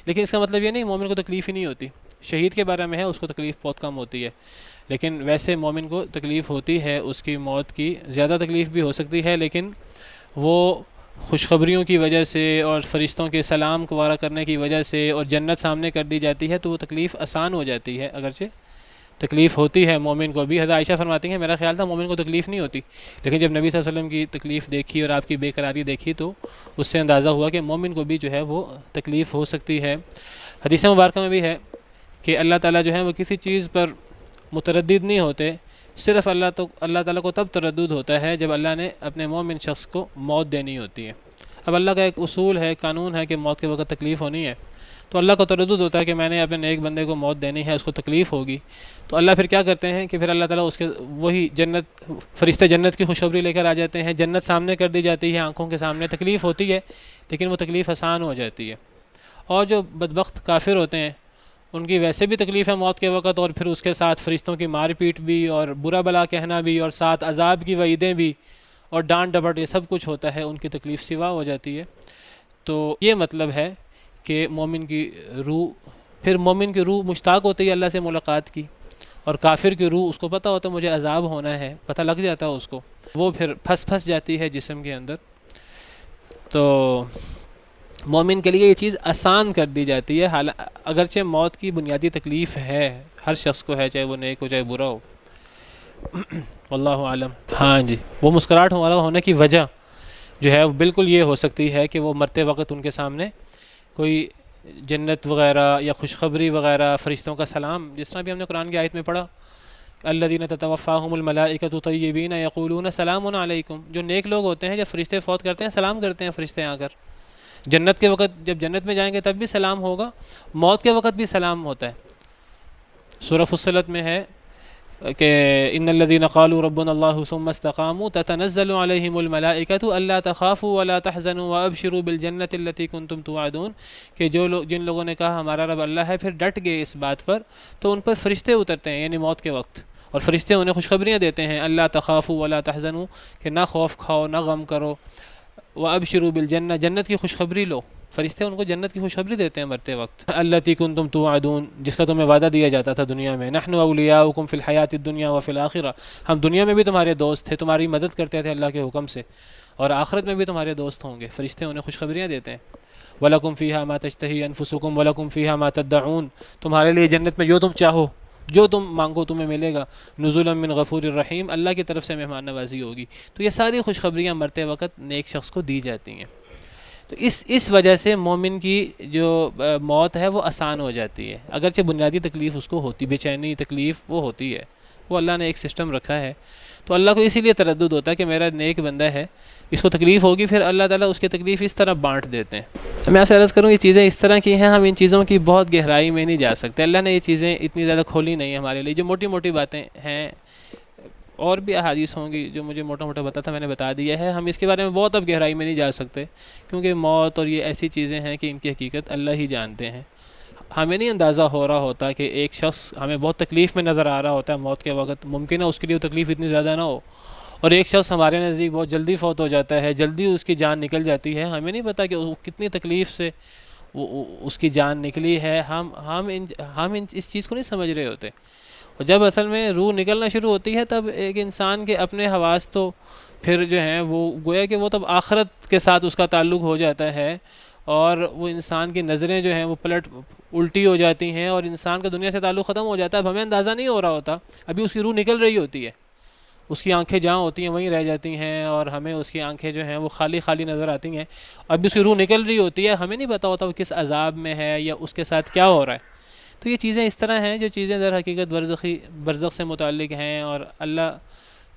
لیکن اس کا مطلب یہ نہیں مومن کو تکلیف ہی نہیں ہوتی. شہید کے بارے میں ہے اس کو تکلیف بہت کم ہوتی ہے، لیکن ویسے مومن کو تکلیف ہوتی ہے، اس کی موت کی زیادہ تکلیف بھی ہو سکتی ہے. لیکن وہ خوشخبریوں کی وجہ سے اور فرشتوں کے سلام گوارا کرنے کی وجہ سے اور جنت سامنے کر دی جاتی ہے تو وہ تکلیف آسان ہو جاتی ہے، اگرچہ تکلیف ہوتی ہے مومن کو بھی۔ حضرت عائشہ فرماتی ہیں میرا خیال تھا مومن کو تکلیف نہیں ہوتی، لیکن جب نبی صلی اللہ علیہ وسلم کی تکلیف دیکھی اور آپ کی بے قراری دیکھی تو اس سے اندازہ ہوا کہ مومن کو بھی جو ہے وہ تکلیف ہو سکتی ہے۔ حدیث مبارکہ میں بھی ہے کہ اللہ تعالیٰ جو ہے وہ کسی چیز پر متردد نہیں ہوتے، صرف اللہ تعالیٰ کو تب تردد ہوتا ہے جب اللہ نے اپنے مومن شخص کو موت دینی ہوتی ہے۔ اب اللہ کا ایک اصول ہے، قانون ہے کہ موت کے وقت تکلیف ہونی ہے، تو اللہ کو تردد ہوتا ہے کہ میں نے اپنے نیک بندے کو موت دینی ہے، اس کو تکلیف ہوگی، تو اللہ پھر کیا کرتے ہیں کہ پھر اللہ تعالیٰ اس کے وہی جنت، فرشتے جنت کی خوشخبری لے کر آ جاتے ہیں، جنت سامنے کر دی جاتی ہے آنکھوں کے سامنے، تکلیف ہوتی ہے لیکن وہ تکلیف آسان ہو جاتی ہے۔ اور جو بدبخت کافر ہوتے ہیں ان کی ویسے بھی تکلیف ہے موت کے وقت، اور پھر اس کے ساتھ فرشتوں کی مار پیٹ بھی اور برا بلا کہنا بھی اور ساتھ عذاب کی وعیدیں بھی اور ڈانٹ ڈپٹ، یہ سب کچھ ہوتا ہے، ان کی تکلیف سوا ہو جاتی ہے۔ تو یہ مطلب ہے کہ مومن کی روح مشتاق ہوتی ہے اللہ سے ملاقات کی، اور کافر کی روح اس کو پتہ ہوتا ہے مجھے عذاب ہونا ہے، پتہ لگ جاتا ہے اس کو، وہ پھر پھنس جاتی ہے جسم کے اندر۔ تو مومن کے لیے یہ چیز آسان کر دی جاتی ہے، اگرچہ موت کی بنیادی تکلیف ہے، ہر شخص کو ہے، چاہے وہ نیک ہو چاہے برا ہو۔ واللہ عالم۔ ہاں جی، وہ مسکراہٹ ہمارا ہونے کی وجہ جو ہے بالکل یہ ہو سکتی ہے کہ وہ مرتے وقت ان کے سامنے کوئی جنت وغیرہ یا خوشخبری وغیرہ، فرشتوں کا سلام، جس طرح بھی ہم نے قرآن کی آیت میں پڑھا الذین تتوفاہم الملائکۃ طیبین یقولون سلام علیکم، جو نیک لوگ ہوتے ہیں جب فرشتے فوت کرتے ہیں سلام کرتے ہیں فرشتے آ کر، جنت کے وقت جب جنت میں جائیں گے تب بھی سلام ہوگا، موت کے وقت بھی سلام ہوتا ہے۔ سورہ فصلت میں ہے کہ ان الذین قالوا ربنا اللہ ثم استقاموا تتنزل علیہم الملائکۃ الا تخافوا ولا تحزنوا وابشروا بالجنۃ التي کنتم توعدون، کہ جن لوگوں نے کہا ہمارا رب اللہ ہے، پھر ڈٹ گئے اس بات پر، تو ان پر فرشتے اترتے ہیں، یعنی موت کے وقت، اور فرشتے انہیں خوشخبریاں دیتے ہیں اللہ تخافوا ولا تحزنوا، کہ نہ خوف کھاؤ نہ غم کرو، وابشروا بالجنہ، جنت کی خوشخبری لو، فرشتے ان کو جنت کی خوشخبری دیتے ہیں مرتے وقت، التی کنتم توعدون، جس کا تمہیں وعدہ دیا جاتا تھا دنیا میں، نحن اولیاؤکم فی الحیات الدنیا وفی الآخرہ، ہم دنیا میں بھی تمہارے دوست تھے، تمہاری مدد کرتے تھے اللہ کے حکم سے، اور آخرت میں بھی تمہارے دوست ہوں گے، فرشتے انہیں خوشخبریاں دیتے ہیں۔ وَلَكُمْ فِيهَا مَا تَشْتَهِي أَنفُسُكُمْ وَلَكُمْ فِيهَا مَا تَدَّعُونَ، تمہارے لیے جنت میں جو تم چاہو، جو تم مانگو تمہیں ملے گا، نزلا من غفور الرحیم، اللہ کی طرف سے مہمان نوازی ہوگی۔ تو یہ ساری خوشخبریاں مرتے وقت نیک شخص کو دی جاتی ہیں، تو اس وجہ سے مومن کی جو موت ہے وہ آسان ہو جاتی ہے، اگرچہ بنیادی تکلیف اس کو ہوتی، بے چینی تکلیف وہ ہوتی ہے، وہ اللہ نے ایک سسٹم رکھا ہے، تو اللہ کو اسی لیے تردد ہوتا ہے کہ میرا نیک بندہ ہے، اس کو تکلیف ہوگی، پھر اللہ تعالیٰ اس کی تکلیف اس طرح بانٹ دیتے ہیں۔ میں آپ سے عرض کروں یہ چیزیں اس طرح کی ہیں، ہم ان چیزوں کی بہت گہرائی میں نہیں جا سکتے، اللہ نے یہ چیزیں اتنی زیادہ کھولی نہیں ہمارے لیے، جو موٹی موٹی باتیں ہیں، اور بھی احادیث ہوں گی جو مجھے موٹا موٹا پتا تھا میں نے بتا دیا ہے، ہم اس کے بارے میں بہت اب گہرائی میں نہیں جا سکتے، کیونکہ موت اور یہ ایسی چیزیں ہیں کہ ان کی حقیقت اللہ ہی جانتے ہیں، ہمیں نہیں اندازہ ہو رہا ہوتا کہ ایک شخص ہمیں بہت تکلیف میں نظر آ رہا ہوتا ہے موت کے وقت، ممکن ہے اس کے لیے وہ تکلیف اتنی زیادہ نہ ہو، اور ایک شخص ہمارے نزدیک بہت جلدی فوت ہو جاتا ہے، جلدی اس کی جان نکل جاتی ہے، ہمیں نہیں پتا کہ وہ کتنی تکلیف سے اس کی جان نکلی ہے، ہم اس چیز کو نہیں سمجھ رہے ہوتے، اور جب اصل میں روح نکلنا شروع ہوتی ہے تب ایک انسان کے اپنے حواس تو پھر جو ہیں وہ گویا کہ وہ تب آخرت کے ساتھ اس کا تعلق ہو جاتا ہے، اور وہ انسان کی نظریں جو ہیں وہ الٹی ہو جاتی ہیں، اور انسان کا دنیا سے تعلق ختم ہو جاتا ہے، اب ہمیں اندازہ نہیں ہو رہا ہوتا، ابھی اس کی روح نکل رہی ہوتی ہے، اس کی آنکھیں جہاں ہوتی ہیں وہیں رہ جاتی ہیں، اور ہمیں اس کی آنکھیں جو ہیں وہ خالی خالی نظر آتی ہیں، ابھی اس کی روح نکل رہی ہوتی ہے، ہمیں نہیں پتا ہوتا وہ کس عذاب میں ہے یا اس کے ساتھ کیا ہو رہا ہے۔ تو یہ چیزیں اس طرح ہیں جو چیزیں در حقیقت برزخ سے متعلق ہیں اور اللہ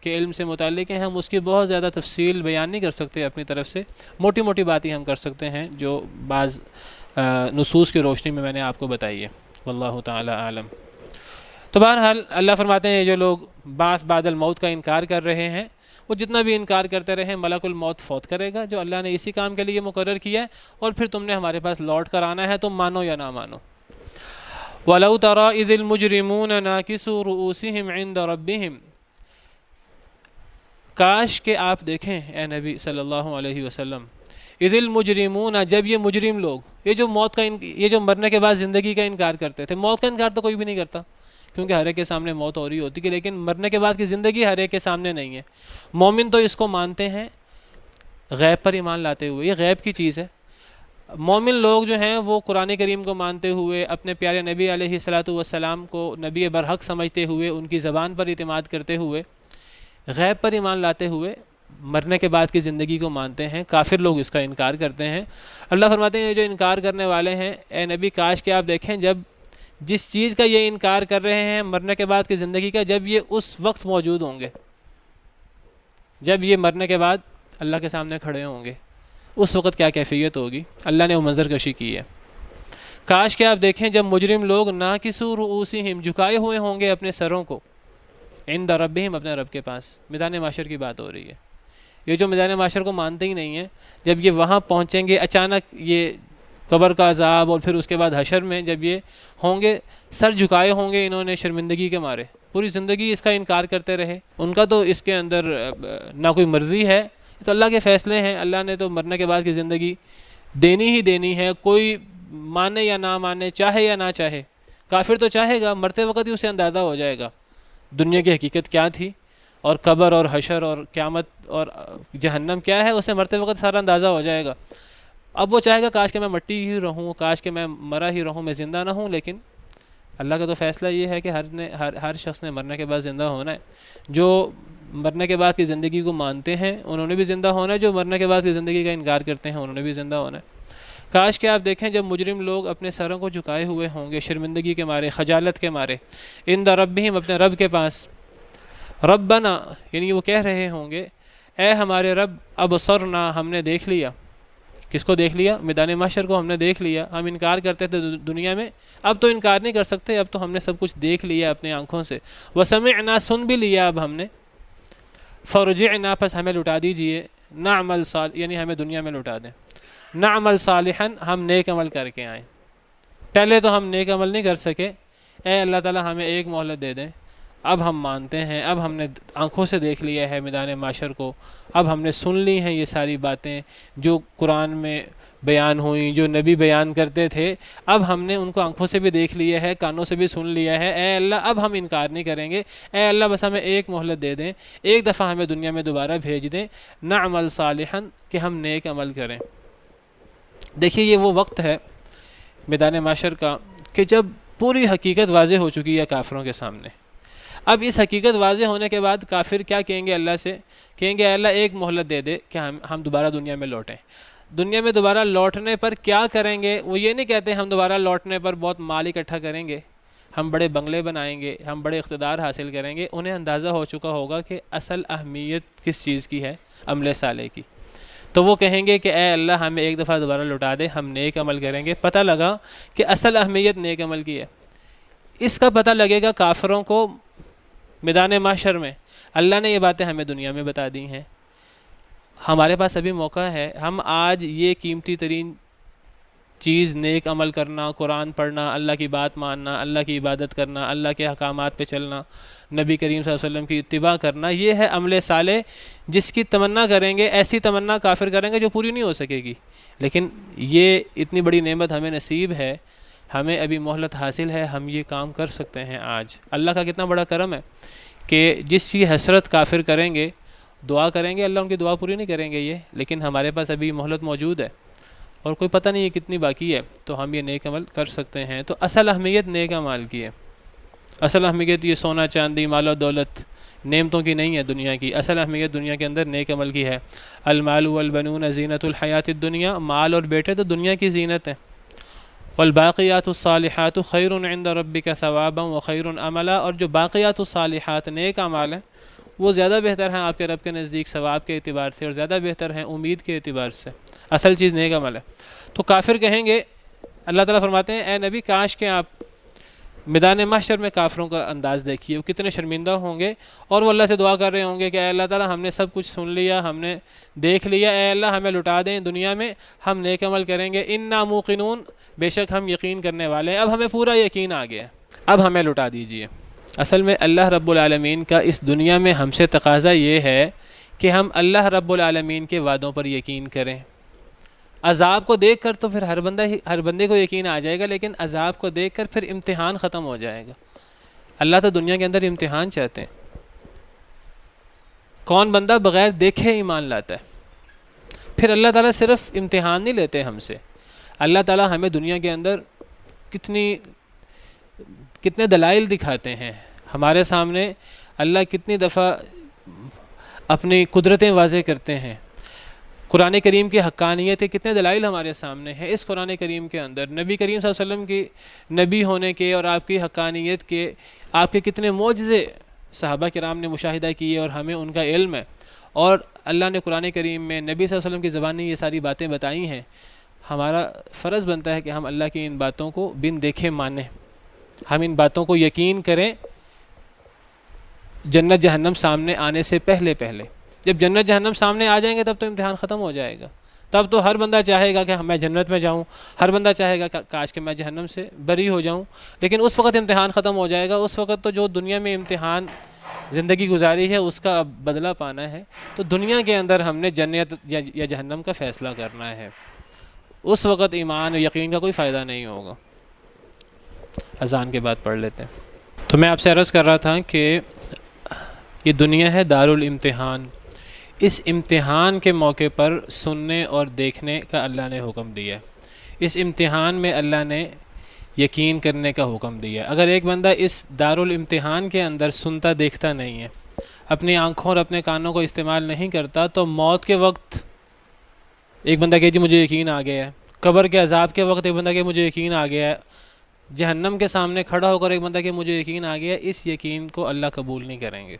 کے علم سے متعلق ہیں، ہم اس کی بہت زیادہ تفصیل بیان نہیں کر سکتے اپنی طرف سے، موٹی موٹی باتیں ہم کر سکتے ہیں جو بعض نصوص کی روشنی میں نے آپ کو بتائی ہے، واللہ تعالی عالم۔ تو بہرحال اللہ فرماتے ہیں جو لوگ بعث بعد الموت کا انکار کر رہے ہیں، وہ جتنا بھی انکار کرتے رہیں ملک الموت فوت کرے گا، جو اللہ نے اسی کام کے لیے مقرر کیا ہے، اور پھر تم نے ہمارے پاس لوٹ کر آنا ہے، تم مانو یا نہ مانو۔ وَلَوْ تَرَى إِذِ الْمُجْرِمُونَ نَاكِسُو رُؤُوسِهِمْ عِنْدَ رَبِّهِمْ، کاش کہ آپ دیکھیں اے نبی صلی اللہ علیہ وسلم، اذ المجرمون، جب یہ مجرم لوگ، یہ جو مرنے کے بعد زندگی کا انکار کرتے تھے، موت کا انکار تو کوئی بھی نہیں کرتا کیونکہ ہر ایک کے سامنے موت ہو رہی ہوتی ہے، لیکن مرنے کے بعد کی زندگی ہر ایک کے سامنے نہیں ہے، مومن تو اس کو مانتے ہیں، غیب پر ایمان لاتے ہوئے، یہ غیب کی چیز ہے۔ مومن لوگ جو ہیں وہ قرآن کریم کو مانتے ہوئے، اپنے پیارے نبی علیہ الصلاۃ والسلام کو نبی برحق سمجھتے ہوئے، ان کی زبان پر اعتماد کرتے ہوئے، غیب پر ایمان لاتے ہوئے مرنے کے بعد کی زندگی کو مانتے ہیں۔ کافر لوگ اس کا انکار کرتے ہیں۔ اللہ فرماتے ہیں یہ جو انکار کرنے والے ہیں، اے نبی کاش کہ آپ دیکھیں جب جس چیز کا یہ انکار کر رہے ہیں مرنے کے بعد کی زندگی کا، جب یہ اس وقت موجود ہوں گے، جب یہ مرنے کے بعد اللہ کے سامنے کھڑے ہوں گے، اس وقت کیا کیفیت ہوگی۔ اللہ نے وہ منظر کشی کی ہے۔ کاش کہ آپ دیکھیں جب مجرم لوگ ناکسو رؤوسہم جھکائے ہوئے ہوں گے اپنے سروں کو، عند ربہم اپنے رب کے پاس۔ میدان محشر کی بات ہو رہی ہے۔ یہ جو میدان محشر کو مانتے ہی نہیں ہیں، جب یہ وہاں پہنچیں گے، اچانک یہ قبر کا عذاب اور پھر اس کے بعد حشر میں جب یہ ہوں گے، سر جھکائے ہوں گے انہوں نے شرمندگی کے مارے، پوری زندگی اس کا انکار کرتے رہے۔ ان کا تو اس کے اندر نہ کوئی مرضی ہے، تو اللہ کے فیصلے ہیں۔ اللہ نے تو مرنے کے بعد کی زندگی دینی ہی دینی ہے، کوئی مانے یا نہ مانے، چاہے یا نہ چاہے۔ کافر تو چاہے گا، مرتے وقت ہی اسے اندازہ ہو جائے گا دنیا کی حقیقت کیا تھی، اور قبر اور حشر اور قیامت اور جہنم کیا ہے، اسے مرتے وقت سارا اندازہ ہو جائے گا۔ اب وہ چاہے گا کاش کہ میں مٹی ہی رہوں، کاش کہ میں مرا ہی رہوں، میں زندہ نہ ہوں، لیکن اللہ کا تو فیصلہ یہ ہے کہ ہر شخص نے مرنے کے بعد زندہ ہونا ہے۔ جو مرنے کے بعد کی زندگی کو مانتے ہیں انہوں نے بھی زندہ ہونا ہے، جو مرنے کے بعد کی زندگی کا انکار کرتے ہیں انہوں نے بھی زندہ ہونا ہے۔ کاش کہ آپ دیکھیں جب مجرم لوگ اپنے سروں کو جھکائے ہوئے ہوں گے شرمندگی کے مارے، خجالت کے مارے، عند ربہم اپنے رب کے پاس، ربنا یعنی وہ کہہ رہے ہوں گے اے ہمارے رب، ابصرنا ہم نے دیکھ لیا۔ کس کو دیکھ لیا؟ میدان محشر کو ہم نے دیکھ لیا۔ ہم انکار کرتے تھے دنیا میں، اب تو انکار نہیں کر سکتے، اب تو ہم نے سب کچھ دیکھ لیا اپنے آنکھوں سے۔ وسمعنا سن بھی لیا اب ہم نے۔ فرجعنا پس ہمیں لٹا دیجئے، نعمل صالح یعنی ہمیں دنیا میں لٹا دیں، نعمل صالحا ہم نیک عمل کر کے آئیں۔ پہلے تو ہم نیک عمل نہیں کر سکے، اے اللہ تعالی ہمیں ایک مہلت دے دیں۔ اب ہم مانتے ہیں، اب ہم نے آنکھوں سے دیکھ لیا ہے میدان معاشر کو، اب ہم نے سن لی ہیں یہ ساری باتیں جو قرآن میں بیان ہوئیں، جو نبی بیان کرتے تھے، اب ہم نے ان کو آنکھوں سے بھی دیکھ لیا ہے، کانوں سے بھی سن لیا ہے۔ اے اللہ اب ہم انکار نہیں کریں گے، اے اللہ بس ہمیں ایک مہلت دے دیں، ایک دفعہ ہمیں دنیا میں دوبارہ بھیج دیں، نعمل صالحا کہ ہم نیک عمل کریں۔ دیکھیے یہ وہ وقت ہے میدان معاشر کا کہ جب پوری حقیقت واضح ہو چکی ہے کافروں کے سامنے۔ اب اس حقیقت واضح ہونے کے بعد کافر کیا کہیں گے اللہ سے؟ کہیں گے اے اللہ ایک مہلت دے دے کہ ہم دوبارہ دنیا میں لوٹیں۔ دنیا میں دوبارہ لوٹنے پر کیا کریں گے؟ وہ یہ نہیں کہتے ہم دوبارہ لوٹنے پر بہت مال اکٹھا کریں گے، ہم بڑے بنگلے بنائیں گے، ہم بڑے اقتدار حاصل کریں گے۔ انہیں اندازہ ہو چکا ہوگا کہ اصل اہمیت کس چیز کی ہے، عمل صالح کی۔ تو وہ کہیں گے کہ اے اللہ ہمیں ایک دفعہ دوبارہ لوٹا دے، ہم نیک عمل کریں گے۔ پتہ لگا کہ اصل اہمیت نیک عمل کی ہے۔ اس کا پتہ لگے گا کافروں کو میدان محشر میں۔ اللہ نے یہ باتیں ہمیں دنیا میں بتا دی ہیں، ہمارے پاس ابھی موقع ہے، ہم آج یہ قیمتی ترین چیز نیک عمل کرنا، قرآن پڑھنا، اللہ کی بات ماننا، اللہ کی عبادت کرنا، اللہ کے احکامات پہ چلنا، نبی کریم صلی اللہ علیہ وسلم کی اتباع کرنا، یہ ہے عمل صالح جس کی تمنا کریں گے۔ ایسی تمنا کافر کریں گے جو پوری نہیں ہو سکے گی، لیکن یہ اتنی بڑی نعمت ہمیں نصیب ہے، ہمیں ابھی مہلت حاصل ہے، ہم یہ کام کر سکتے ہیں آج۔ اللہ کا کتنا بڑا کرم ہے کہ جس کی حسرت کافر کریں گے، دعا کریں گے، اللہ ان کی دعا پوری نہیں کریں گے یہ، لیکن ہمارے پاس ابھی مہلت موجود ہے اور کوئی پتہ نہیں ہے کتنی باقی ہے، تو ہم یہ نیک عمل کر سکتے ہیں۔ تو اصل اہمیت نیک اعمال کی ہے، اصل اہمیت یہ سونا چاندی مال و دولت نعمتوں کی نہیں ہے دنیا کی، اصل اہمیت دنیا کے اندر نیک عمل کی ہے۔ المال والبنون زینت الحیات الدنیا، مال اور بیٹے تو دنیا کی زینت ہے۔ والباقیات الصالحات خیر عند ربک ثوابا وخیر عملا، اور جو باقیات الصالحات نیک اعمال ہیں وہ زیادہ بہتر ہیں آپ کے رب کے نزدیک ثواب کے اعتبار سے، اور زیادہ بہتر ہیں امید کے اعتبار سے۔ اصل چیز نیک عمل ہے۔ تو کافر کہیں گے، اللہ تعالیٰ فرماتے ہیں اے نبی کاش کہ آپ میدان محشر میں کافروں کا انداز دیکھیے، وہ کتنے شرمندہ ہوں گے، اور وہ اللہ سے دعا کر رہے ہوں گے کہ اے اللہ تعالیٰ ہم نے سب کچھ سن لیا، ہم نے دیکھ لیا، اے اللہ ہمیں لٹا دیں دنیا میں، ہم نیک عمل کریں گے، انا موقنون بے شک ہم یقین کرنے والے ہیں، اب ہمیں پورا یقین آ گیا، اب ہمیں لٹا دیجئے۔ اصل میں اللہ رب العالمین کا اس دنیا میں ہم سے تقاضا یہ ہے کہ ہم اللہ رب العالمین کے وعدوں پر یقین کریں۔ عذاب کو دیکھ کر تو پھر ہر بندے کو یقین آ جائے گا، لیکن عذاب کو دیکھ کر پھر امتحان ختم ہو جائے گا۔ اللہ تو دنیا کے اندر امتحان چاہتے ہیں۔ کون بندہ بغیر دیکھے ایمان لاتا ہے؟ پھر اللہ تعالیٰ صرف امتحان نہیں لیتے ہم سے، اللہ تعالیٰ ہمیں دنیا کے اندر کتنے دلائل دکھاتے ہیں ہمارے سامنے، اللہ کتنی دفعہ اپنی قدرتیں واضح کرتے ہیں، قرآن کریم کی حقانیت کے کتنے دلائل ہمارے سامنے ہیں۔ اس قرآن کریم کے اندر نبی کریم صلی اللہ علیہ وسلم کی نبی ہونے کے اور آپ کی حقانیت کے، آپ کے کتنے معجزے صحابہ کرام نے مشاہدہ کیے اور ہمیں ان کا علم ہے، اور اللہ نے قرآن کریم میں نبی صلی اللہ علیہ وسلم کی زبانی یہ ساری باتیں بتائی ہیں۔ ہمارا فرض بنتا ہے کہ ہم اللہ کی ان باتوں کو بن دیکھے مانیں، ہم ان باتوں کو یقین کریں جنت جہنم سامنے آنے سے پہلے۔ جب جنت جہنم سامنے آ جائیں گے تب تو امتحان ختم ہو جائے گا، تب تو ہر بندہ چاہے گا کہ میں جنت میں جاؤں، ہر بندہ چاہے گا کاش کہ میں جہنم سے بری ہو جاؤں، لیکن اس وقت امتحان ختم ہو جائے گا۔ اس وقت تو جو دنیا میں امتحان زندگی گزاری ہے اس کا اب بدلہ پانا ہے، تو دنیا کے اندر ہم نے جنت یا جہنم کا فیصلہ کرنا ہے۔ اس وقت ایمان اور یقین کا کوئی فائدہ نہیں ہوگا۔ اذان کے بعد پڑھ لیتے ہیں۔ تو میں آپ سے عرض کر رہا تھا کہ یہ دنیا ہے دارالامتحان، اس امتحان کے موقع پر سننے اور دیکھنے کا اللہ نے حکم دیا ہے، اس امتحان میں اللہ نے یقین کرنے کا حکم دیا ہے۔ اگر ایک بندہ اس دارالامتحان کے اندر سنتا دیکھتا نہیں ہے، اپنی آنکھوں اور اپنے کانوں کو استعمال نہیں کرتا، تو موت کے وقت ایک بندہ کہ جی مجھے یقین آ گیا ہے، قبر کے عذاب کے وقت ایک بندہ کہ مجھے یقین آ گیا ہے، جہنم کے سامنے کھڑا ہو کر ایک بندہ کہ مجھے یقین آ گیا ہے، اس یقین کو اللہ قبول نہیں کریں گے۔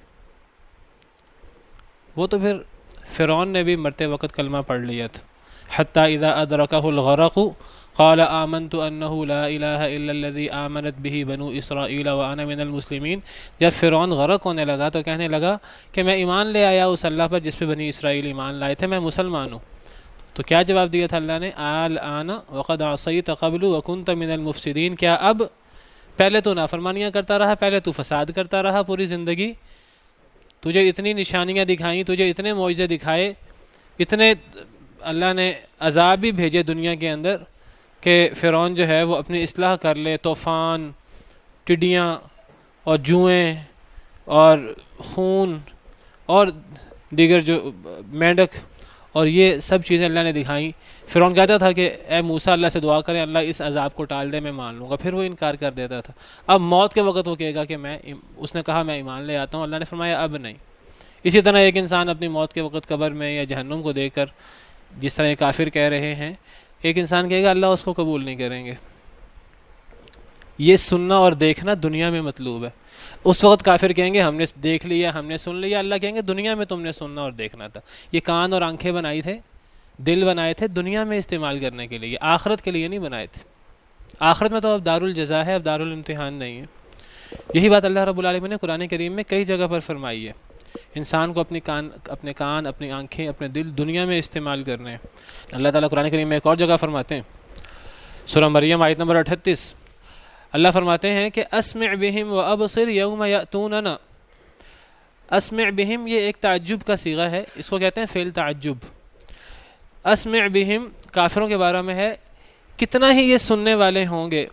وہ تو پھر فرعون نے بھی مرتے وقت کلمہ پڑھ لیا تھا، حتی اذا ادرکہ الغرق قال آمنت انہ لا الہ الا الذی آمنت بہ بنو اسرائیل وانا من المسلمین۔ جب فرعون غرق ہونے لگا تو کہنے لگا کہ میں ایمان لے آیا اس اللہ پر جس پہ بنی اسرائیل ایمان لائے تھے، میں مسلمان ہوں۔ تو کیا جواب دیا تھا اللہ نے؟ الآن وقد عصیت قبل وکنت من المفسدین، کیا اب پہلے تو نافرمانیاں کرتا رہا، پہلے تو فساد کرتا رہا پوری زندگی، تجھے اتنی نشانیاں دکھائیں، تجھے اتنے معجزے دکھائے، اتنے اللہ نے عذاب بھی بھیجے دنیا کے اندر کہ فرعون جو ہے وہ اپنی اصلاح کر لے، طوفان، ٹڈیاں اور جوئیں اور خون اور دیگر جو مینڈک اور یہ سب چیزیں اللہ نے دکھائیں۔ فرعون کہتا تھا کہ اے موسیٰ اللہ سے دعا کریں اللہ اس عذاب کو ٹال دے، میں مان لوں گا، پھر وہ انکار کر دیتا تھا۔ اب موت کے وقت وہ کہے گا کہ اس نے کہا میں ایمان لے آتا ہوں، اللہ نے فرمایا اب نہیں۔ اسی طرح ایک انسان اپنی موت کے وقت قبر میں یا جہنم کو دیکھ کر جس طرح یہ کافر کہہ رہے ہیں، ایک انسان کہے گا اللہ اس کو قبول نہیں کریں گے۔ یہ سننا اور دیکھنا دنیا میں مطلوب ہے۔ اس وقت کافر کہیں گے ہم نے دیکھ لیا، ہم نے سن لیا، اللہ کہیں گے دنیا میں تم نے سننا اور دیکھنا تھا، یہ کان اور آنکھیں بنائی تھے، دل بنائے تھے دنیا میں استعمال کرنے کے لیے، آخرت کے لیے نہیں بنائے تھے۔ آخرت میں تو اب دارالجزا ہے، اب دارالامتحان نہیں ہے۔ یہی بات اللہ رب العالمین نے قرآن کریم میں کئی جگہ پر فرمائی ہے، انسان کو اپنے کان، اپنی آنکھیں، اپنے دل دنیا میں استعمال کرنے ہیں۔ اللہ تعالیٰ قرآن کریم میں ایک اور جگہ فرماتے ہیں، سورہ مریم آیت نمبر 38، اللہ فرماتے ہیں کہ اسمع بہم وابصر یوم یأتوننا۔ اسمع بہم یہ ایک تعجب کا صیغہ ہے، اس کو کہتے ہیں فعل تعجب۔ اسمع بہم کافروں کے بارے میں ہے، کتنا ہی یہ سننے والے ہوں گے،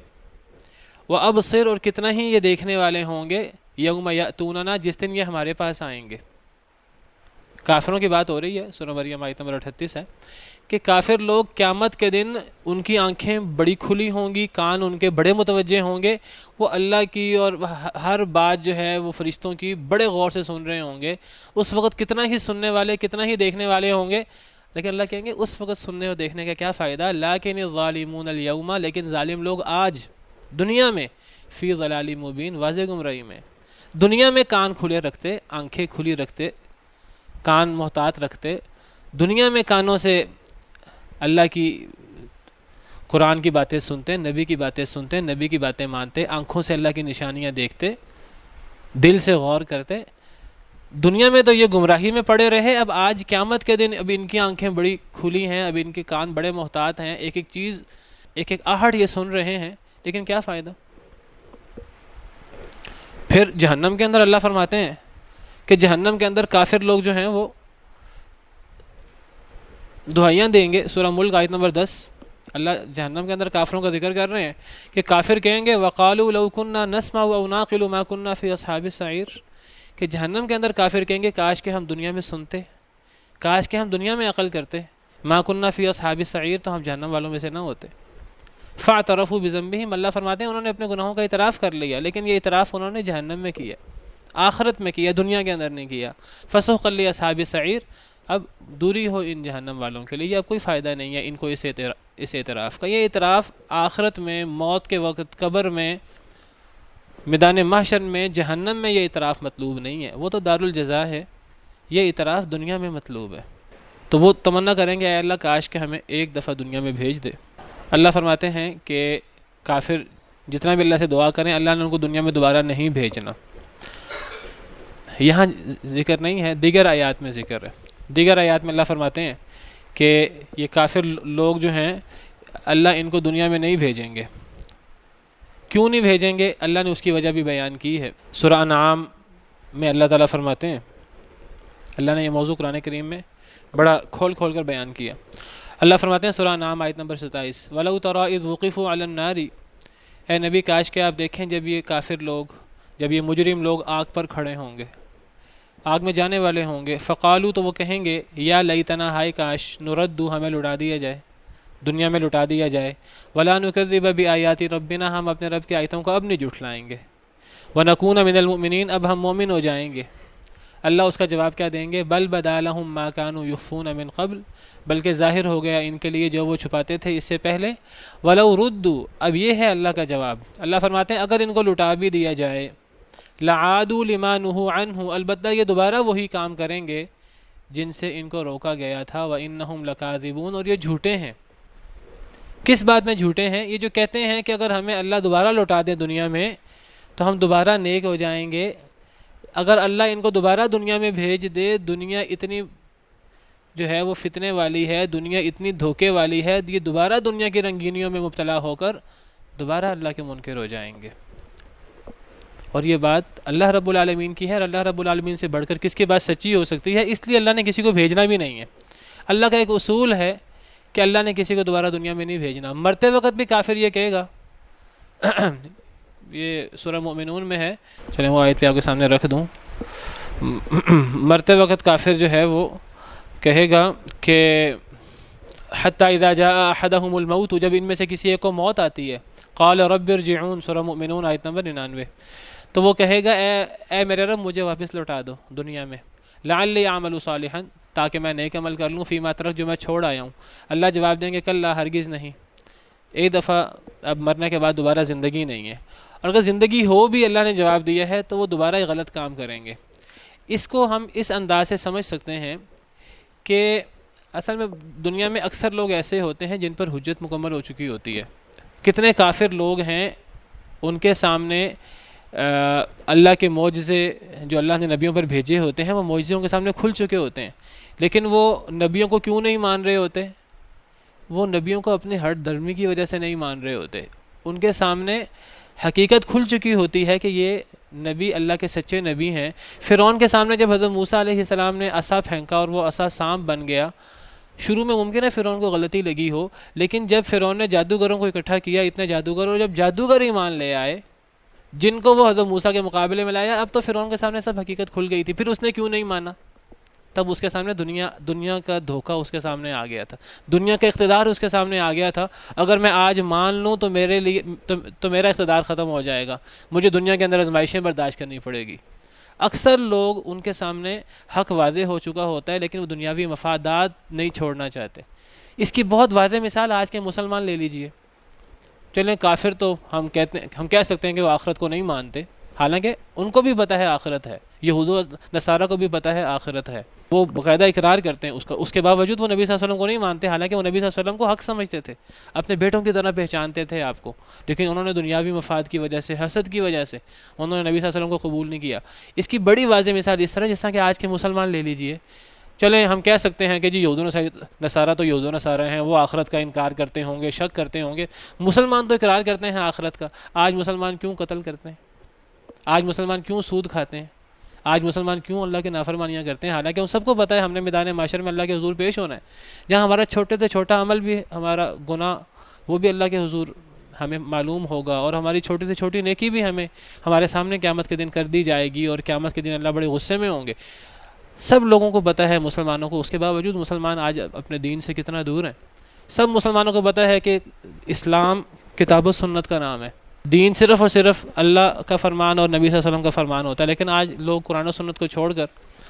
وابصر اور کتنا ہی یہ دیکھنے والے ہوں گے، یوم یأتوننا جس دن یہ ہمارے پاس آئیں گے۔ کافروں کی بات ہو رہی ہے، سورہ مریم آیت نمبر 38 ہے کہ کافر لوگ قیامت کے دن ان کی آنکھیں بڑی کھلی ہوں گی، کان ان کے بڑے متوجہ ہوں گے، وہ اللہ کی اور ہر بات جو ہے وہ فرشتوں کی بڑے غور سے سن رہے ہوں گے۔ اس وقت کتنا ہی سننے والے، کتنا ہی دیکھنے والے ہوں گے، لیکن اللہ کہیں گے اس وقت سننے اور دیکھنے کا کیا فائدہ، لیکن الظالمون اليوم، لیکن ظالم لوگ آج دنیا میں فی ضلال مبین، واضح گمراہی میں، دنیا میں کان کھلے رکھتے، آنکھیں کھلی رکھتے، کان محتاط رکھتے، دنیا میں کانوں سے اللہ کی قرآن کی باتیں سنتے، نبی کی باتیں سنتے، نبی کی باتیں مانتے، آنکھوں سے اللہ کی نشانیاں دیکھتے، دل سے غور کرتے، دنیا میں تو یہ گمراہی میں پڑے رہے، اب آج قیامت کے دن اب ان کی آنکھیں بڑی کھلی ہیں، اب ان کے کان بڑے محتاط ہیں، ایک ایک چیز، ایک ایک آہٹ یہ سن رہے ہیں، لیکن کیا فائدہ۔ پھر جہنم کے اندر اللہ فرماتے ہیں کہ جہنم کے اندر کافر لوگ جو ہیں وہ دہائیاں دیں گے، سورہ ملک آیت نمبر 10، اللہ جہنم کے اندر کافروں کا ذکر کر رہے ہیں کہ کافر کہیں گے وَقَالُوا لَوْ كُنَّا نَسْمَعُ أَوْ نَعْقِلُ مَا كُنَّا فِي أَصْحَابِ السَّعِيرِ، کہ جہنم کے اندر کافر کہیں گے کاش کہ ہم دنیا میں سنتے، کاش کہ ہم دنیا میں عقل کرتے، ما کننا فی اصحاب السعیر، تو ہم جہنم والوں میں سے نہ ہوتے۔ فاعترفوا بذنبہم، اللہ فرماتے ہیں انہوں نے اپنے گناہوں کا اعتراف کر لیا، لیکن یہ اعتراف انہوں نے جہنم میں کیا، آخرت میں کیا، دنیا کے اندر نہیں کیا۔ فسحقا لاصحاب السعیر، اب دوری ہو ان جہنم والوں کے لیے، اب کوئی فائدہ نہیں ہے ان کو اس اعتراف کا۔ یہ اعتراف آخرت میں، موت کے وقت، قبر میں، میدان محشر میں، جہنم میں یہ اعتراف مطلوب نہیں ہے، وہ تو دارالجزا ہے، یہ اعتراف دنیا میں مطلوب ہے۔ تو وہ تمنا کریں گے اے اللہ کاش کہ ہمیں ایک دفعہ دنیا میں بھیج دے۔ اللہ فرماتے ہیں کہ کافر جتنا بھی اللہ سے دعا کریں، اللہ نے ان کو دنیا میں دوبارہ نہیں بھیجنا۔ یہاں ذکر نہیں ہے، دیگر آیات میں ذکر ہے۔ دیگر آیات میں اللہ فرماتے ہیں کہ یہ کافر لوگ جو ہیں اللہ ان کو دنیا میں نہیں بھیجیں گے۔ کیوں نہیں بھیجیں گے؟ اللہ نے اس کی وجہ بھی بیان کی ہے۔ سورہ انعام میں اللہ تعالیٰ فرماتے ہیں، اللہ نے یہ موضوع قرآن کریم میں بڑا کھول کھول کر بیان کیا۔ اللہ فرماتے ہیں سورہ انعام آیت نمبر 27، وَلَوْ تَرَىٰ إِذْ وُقِفُوا عَلَى النَّارِ، اے نبی کاش کہ آپ دیکھیں جب یہ کافر لوگ، جب یہ مجرم لوگ آگ پر کھڑے ہوں گے، آگ میں جانے والے ہوں گے، فقالو، تو وہ کہیں گے، یا لیتنا، ہائے کاش، نردو، ہمیں لٹا دیا جائے، دنیا میں لٹا دیا جائے، ولا نکذب بآیات ربنا، ہم اپنے رب کی آیتوں کو اب نہیں جھٹلائیں گے، ونکون من المؤمنین، اب ہم مومن ہو جائیں گے۔ اللہ اس کا جواب کیا دیں گے؟ بل بدا لہم ما کانوا یخفون من قبل، بلکہ ظاہر ہو گیا ان کے لیے جو وہ چھپاتے تھے اس سے پہلے، ولو ردوا، اب یہ ہے اللہ کا جواب۔ اللہ فرماتے ہیں اگر ان کو لٹا بھی دیا جائے، لعادوا لما نہوا عنہ، البتہ یہ دوبارہ وہی کام کریں گے جن سے ان کو روکا گیا تھا، وانہم لکاذبون، اور یہ جھوٹے ہیں۔ کس بات میں جھوٹے ہیں؟ یہ جو کہتے ہیں کہ اگر ہمیں اللہ دوبارہ لوٹا دے دنیا میں تو ہم دوبارہ نیک ہو جائیں گے، اگر اللہ ان کو دوبارہ دنیا میں بھیج دے، دنیا اتنی جو ہے وہ فتنے والی ہے، دنیا اتنی دھوکے والی ہے، یہ دوبارہ دنیا کی رنگینیوں میں مبتلا ہو کر دوبارہ اللہ کے منکر ہو جائیں گے۔ اور یہ بات اللہ رب العالمین کی ہے، اور اللہ رب العالمین سے بڑھ کر کس کی بات سچی ہو سکتی ہے؟ اس لیے اللہ نے کسی کو بھیجنا بھی نہیں ہے۔ اللہ کا ایک اصول ہے کہ اللہ نے کسی کو دوبارہ دنیا میں نہیں بھیجنا۔ مرتے وقت بھی کافر یہ کہے گا، یہ سورہ مومنون میں ہے، چلیں وہ آیت پہ آپ کے سامنے رکھ دوں۔ مرتے وقت کافر جو ہے وہ کہے گا کہ حتی اذا جاء احدهم الموت، جب ان میں سے کسی ایک کو موت آتی ہے، قال رب ارجعون، سورہ مومنون آیت نمبر 99، تو وہ کہے گا اے میرے رب مجھے واپس لوٹا دو دنیا میں، لعلی اعمل صالحا، تاکہ میں نیک عمل کر لوں، فیما ترک، جو میں چھوڑ آیا ہوں۔ اللہ جواب دیں گے کلا، ہرگز نہیں، ایک دفعہ اب مرنے کے بعد دوبارہ زندگی نہیں ہے، اور اگر زندگی ہو بھی اللہ نے جواب دیا ہے تو وہ دوبارہ ایک غلط کام کریں گے۔ اس کو ہم اس انداز سے سمجھ سکتے ہیں کہ اصل میں دنیا میں اکثر لوگ ایسے ہوتے ہیں جن پر حجت مکمل ہو چکی ہوتی ہے۔ کتنے کافر لوگ ہیں ان کے سامنے اللہ کے معجزے جو اللہ نے نبیوں پر بھیجے ہوتے ہیں وہ معجزوں کے سامنے کھل چکے ہوتے ہیں، لیکن وہ نبیوں کو کیوں نہیں مان رہے ہوتے؟ وہ نبیوں کو اپنے ہٹ درمی کی وجہ سے نہیں مان رہے ہوتے۔ ان کے سامنے حقیقت کھل چکی ہوتی ہے کہ یہ نبی اللہ کے سچے نبی ہیں۔ فرعون کے سامنے جب حضرت موسیٰ علیہ السلام نے عصا پھینکا اور وہ عصا سانپ بن گیا، شروع میں ممکن ہے فرعون کو غلطی لگی ہو، لیکن جب فرعون نے جادوگروں کو اکٹھا کیا، اتنے جادوگر، اور جب جادوگر ایمان لے آئے جن کو وہ حضرت موسیٰ کے مقابلے میں لایا، اب تو فرعون کے سامنے سب حقیقت کھل گئی تھی، پھر اس نے کیوں نہیں مانا؟ تب اس کے سامنے دنیا کا دھوکہ اس کے سامنے آ گیا تھا، دنیا کا اقتدار اس کے سامنے آ گیا تھا۔ اگر میں آج مان لوں تو میرے لیے تو میرا اقتدار ختم ہو جائے گا، مجھے دنیا کے اندر آزمائشیں برداشت کرنی پڑے گی۔ اکثر لوگ ان کے سامنے حق واضح ہو چکا ہوتا ہے لیکن وہ دنیاوی مفادات نہیں چھوڑنا چاہتے۔ اس کی بہت واضح مثال آج کے مسلمان لے لیجئے۔ چلیں کافر تو ہم کہہ سکتے ہیں کہ وہ آخرت کو نہیں مانتے، حالانکہ ان کو بھی پتہ ہے آخرت ہے، یہود و نصارہ کو بھی پتہ ہے آخرت ہے، وہ باقاعدہ اقرار کرتے ہیں اس کے باوجود وہ نبی صلی اللہ علیہ وسلم کو نہیں مانتے، حالانکہ وہ نبی صلی اللہ علیہ وسلم کو حق سمجھتے تھے، اپنے بیٹوں کی طرح پہچانتے تھے آپ کو، لیکن انہوں نے دنیاوی مفاد کی وجہ سے، حسد کی وجہ سے انہوں نے نبی صلی اللہ علیہ وسلم کو قبول نہیں کیا۔ اس کی بڑی واضح مثال اس طرح کہ آج کے مسلمان لے لیجئے۔ چلیں ہم کہہ سکتے ہیں کہ جی یہود و نصارہ تو یہود و نصارہ ہیں، وہ آخرت کا انکار کرتے ہوں گے، شک کرتے ہوں گے، مسلمان تو اقرار کرتے ہیں آخرت کا۔ آج مسلمان کیوں قتل کرتے ہیں؟ آج مسلمان کیوں سود کھاتے ہیں؟ آج مسلمان کیوں اللہ کی نافرمانیاں کرتے ہیں؟ حالانکہ ان سب کو پتہ ہے ہم نے میدان معاشر میں اللہ کے حضور پیش ہونا ہے، جہاں ہمارا چھوٹے سے چھوٹا عمل بھی، ہمارا گناہ وہ بھی اللہ کے حضور ہمیں معلوم ہوگا، اور ہماری چھوٹی سے چھوٹی نیکی بھی ہمارے سامنے قیامت کے دن کر دی جائے گی، اور قیامت کے دن اللہ بڑے غصے میں ہوں گے۔ سب لوگوں کو پتہ ہے مسلمانوں کو، اس کے باوجود مسلمان آج اپنے دین سے کتنا دور ہیں۔ سب مسلمانوں کو پتہ ہے کہ اسلام کتاب و سنت کا نام ہے، دین صرف اور صرف اللہ کا فرمان اور نبی صلی اللہ علیہ وسلم کا فرمان ہوتا ہے، لیکن آج لوگ قرآن و سنت کو چھوڑ کر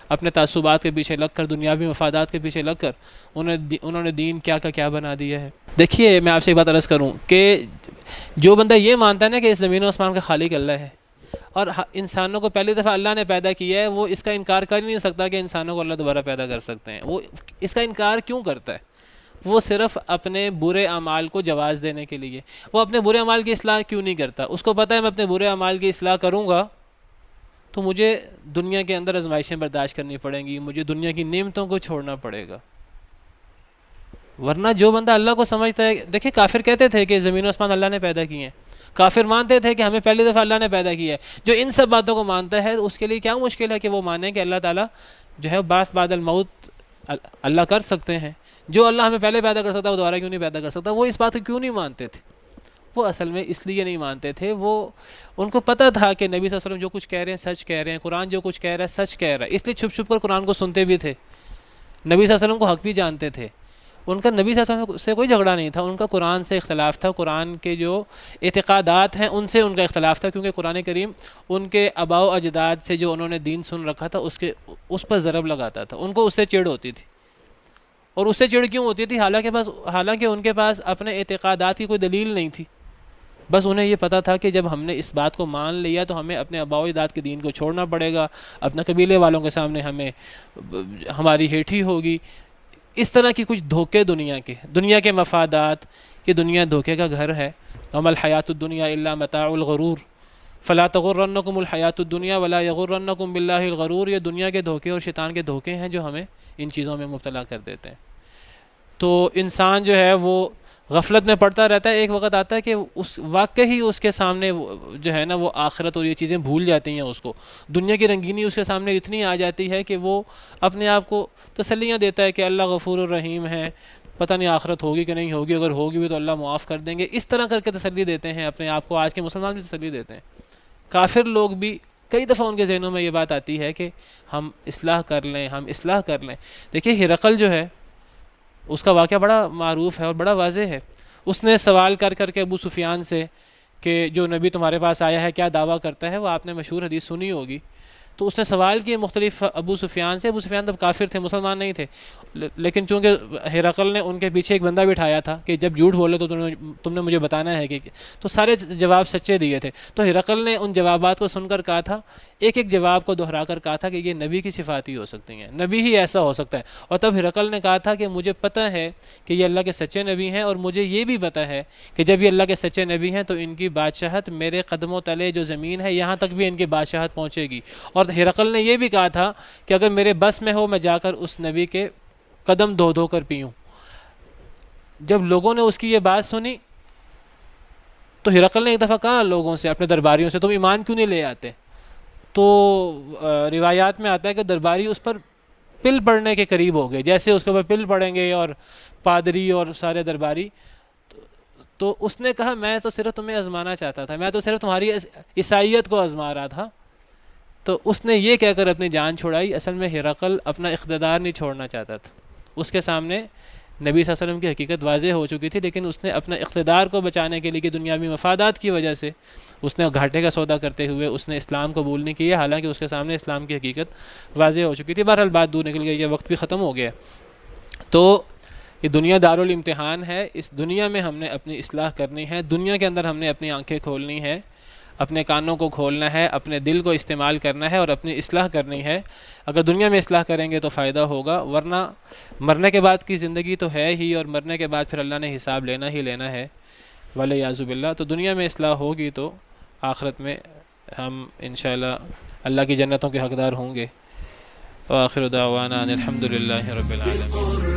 اپنے تعصبات کے پیچھے لگ کر، دنیاوی مفادات کے پیچھے لگ کر انہوں نے دین کیا کا کیا بنا دیا ہے۔ دیکھیے میں آپ سے ایک بات عرض کروں کہ جو بندہ یہ مانتا ہے نا کہ اس زمین و آسمان کا خالق اللہ ہے اور انسانوں کو پہلی دفعہ اللہ نے پیدا کیا ہے، وہ اس کا انکار کر ہی نہیں سکتا کہ انسانوں کو اللہ دوبارہ پیدا کر سکتے ہیں۔ وہ اس کا انکار کیوں کرتا ہے؟ وہ صرف اپنے برے اعمال کو جواز دینے کے لیے۔ وہ اپنے برے اعمال کی اصلاح کیوں نہیں کرتا؟ اس کو پتہ ہے میں اپنے برے اعمال کی اصلاح کروں گا تو مجھے دنیا کے اندر آزمائشیں برداشت کرنی پڑیں گی، مجھے دنیا کی نعمتوں کو چھوڑنا پڑے گا۔ ورنہ جو بندہ اللہ کو سمجھتا ہے، دیکھیں کافر کہتے تھے کہ زمین و آسمان اللہ نے پیدا کیے ہیں، کافر مانتے تھے کہ ہمیں پہلی دفعہ اللہ نے پیدا کیا ہے۔ جو ان سب باتوں کو مانتا ہے اس کے لیے کیا مشکل ہے کہ وہ مانے کہ اللہ تعالیٰ جو ہے بعث بعد الموت اللہ کر سکتے ہیں۔ جو اللہ ہمیں پہلے پیدا کر سکتا ہے وہ دوبارہ کیوں نہیں پیدا کر سکتا؟ وہ اس بات کو کیوں نہیں مانتے تھے؟ وہ اصل میں اس لیے نہیں مانتے تھے، وہ ان کو پتہ تھا کہ نبی صلی اللہ علیہ وسلم جو کچھ کہہ رہے ہیں سچ کہہ رہے ہیں، قرآن جو کچھ کہہ رہا ہے سچ کہہ رہا ہے، اس لیے چھپ چھپ کر قرآن کو سنتے بھی تھے۔ نبی صلی اللہ علیہ وسلم کو حق بھی جانتے تھے، ان کا نبی صلی اللہ علیہ وسلم سے کوئی جھگڑا نہیں تھا، ان کا قرآن سے اختلاف تھا، قرآن کے جو اعتقادات ہیں ان سے ان کا اختلاف تھا، کیونکہ قرآن کریم ان کے آباء و اجداد سے جو انہوں نے دین سن رکھا تھا اس پر ضرب لگاتا تھا، ان کو اس سے چڑ ہوتی تھی۔ اور اس سے چڑ کیوں ہوتی تھی؟ حالانکہ ان کے پاس اپنے اعتقادات کی کوئی دلیل نہیں تھی، بس انہیں یہ پتا تھا کہ جب ہم نے اس بات کو مان لیا تو ہمیں اپنے آباء و اجداد کے دین کو چھوڑنا پڑے گا، اپنے قبیلے والوں کے سامنے ہماری ہیٹھی ہوگی۔ اس طرح کی کچھ دھوکے دنیا کے مفادات، یہ دنیا دھوکے کا گھر ہے۔ وما الحیات الدنیا الا متاع الغرور فلا تغرنکم الحیات الدنیا ولا یغرنکم باللہ الغرور۔ یہ دنیا کے دھوکے اور شیطان کے دھوکے ہیں جو ہمیں ان چیزوں میں مبتلا کر دیتے ہیں۔ تو انسان جو ہے وہ غفلت میں پڑتا رہتا ہے، ایک وقت آتا ہے کہ واقعی اس کے سامنے جو ہے نا وہ آخرت اور یہ چیزیں بھول جاتی ہیں، اس کو دنیا کی رنگینی اس کے سامنے اتنی آ جاتی ہے کہ وہ اپنے آپ کو تسلیاں دیتا ہے کہ اللہ غفور الرحیم ہے، پتہ نہیں آخرت ہوگی کہ نہیں ہوگی، اگر ہوگی بھی تو اللہ معاف کر دیں گے، اس طرح کر کے تسلی دیتے ہیں اپنے آپ کو۔ آج کے مسلمان بھی تسلی دیتے ہیں، کافر لوگ بھی کئی دفعہ ان کے ذہنوں میں یہ بات آتی ہے کہ ہم اصلاح کر لیں۔ دیکھیے ہرقل جو ہے اس کا واقعہ بڑا معروف ہے اور بڑا واضح ہے۔ اس نے سوال کر کے ابو سفیان سے کہ جو نبی تمہارے پاس آیا ہے کیا دعویٰ کرتا ہے، وہ آپ نے مشہور حدیث سنی ہوگی۔ تو اس نے سوال کیے مختلف ابو سفیان سے، ابو سفیان تب کافر تھے، مسلمان نہیں تھے، لیکن چونکہ ہرقل نے ان کے پیچھے ایک بندہ بٹھایا تھا کہ جب جھوٹ بولے تو تم نے مجھے بتانا ہے کہ تو سارے جواب سچے دیے تھے۔ تو ہرقل نے ان جوابات کو سن کر کہا تھا، ایک جواب کو دہرا کر کہا تھا کہ یہ نبی کی صفات ہی ہو سکتی ہیں، نبی ہی ایسا ہو سکتا ہے۔ اور تب ہرقل نے کہا تھا کہ مجھے پتہ ہے کہ یہ اللہ کے سچے نبی ہیں، اور مجھے یہ بھی پتہ ہے کہ جب یہ اللہ کے سچے نبی ہیں تو ان کی بادشاہت میرے قدموں تلے جو زمین ہے یہاں تک بھی ان کی بادشاہت پہنچے گی۔ اور ہرقل نے یہ بھی کہا تھا کہ اگر میرے بس میں ہو میں جا کر اس نبی کے قدم دھو کر پیوں۔ جب لوگوں نے اس کی یہ بات سنی تو ہرقل نے ایک دفعہ کہا لوگوں سے، اپنے درباریوں سے، تم ایمان کیوں نہیں لے آتے؟ تو روایات میں آتا ہے کہ درباری اس پر پل پڑنے کے قریب ہو گئے، جیسے اس کے اوپر پل پڑیں گے اور پادری اور سارے درباری۔ تو اس نے کہا میں تو صرف تمہیں آزمانا چاہتا تھا، میں تو صرف تمہاری عیسائیت کو آزما رہا تھا۔ تو اس نے یہ کہہ کر اپنی جان چھڑائی۔ اصل میں ہرقل اپنا اقتدار نہیں چھوڑنا چاہتا تھا، اس کے سامنے نبی صلی اللہ علیہ وسلم کی حقیقت واضح ہو چکی تھی، لیکن اس نے اپنا اقتدار کو بچانے کے لیے کہ دنیاوی مفادات کی وجہ سے اس نے گھاٹے کا سودا کرتے ہوئے اس نے اسلام قبول نہیں کیا، حالانکہ اس کے سامنے اسلام کی حقیقت واضح ہو چکی تھی۔ بہرحال بات دور نکل گئی، یہ وقت بھی ختم ہو گیا۔ تو یہ دنیا دارالامتحان ہے، اس دنیا میں ہم نے اپنی اصلاح کرنی ہے، دنیا کے اندر ہم نے اپنی آنکھیں کھولنی ہے، اپنے کانوں کو کھولنا ہے، اپنے دل کو استعمال کرنا ہے اور اپنی اصلاح کرنی ہے۔ اگر دنیا میں اصلاح کریں گے تو فائدہ ہوگا، ورنہ مرنے کے بعد کی زندگی تو ہے ہی، اور مرنے کے بعد پھر اللہ نے حساب لینا ہی لینا ہے، ولیعوذ باللہ۔ تو دنیا میں اصلاح ہوگی تو آخرت میں ہم انشاءاللہ اللہ کی جنتوں کے حقدار ہوں گے۔ وآخر دعوانا ان الحمد للہ رب العالمین۔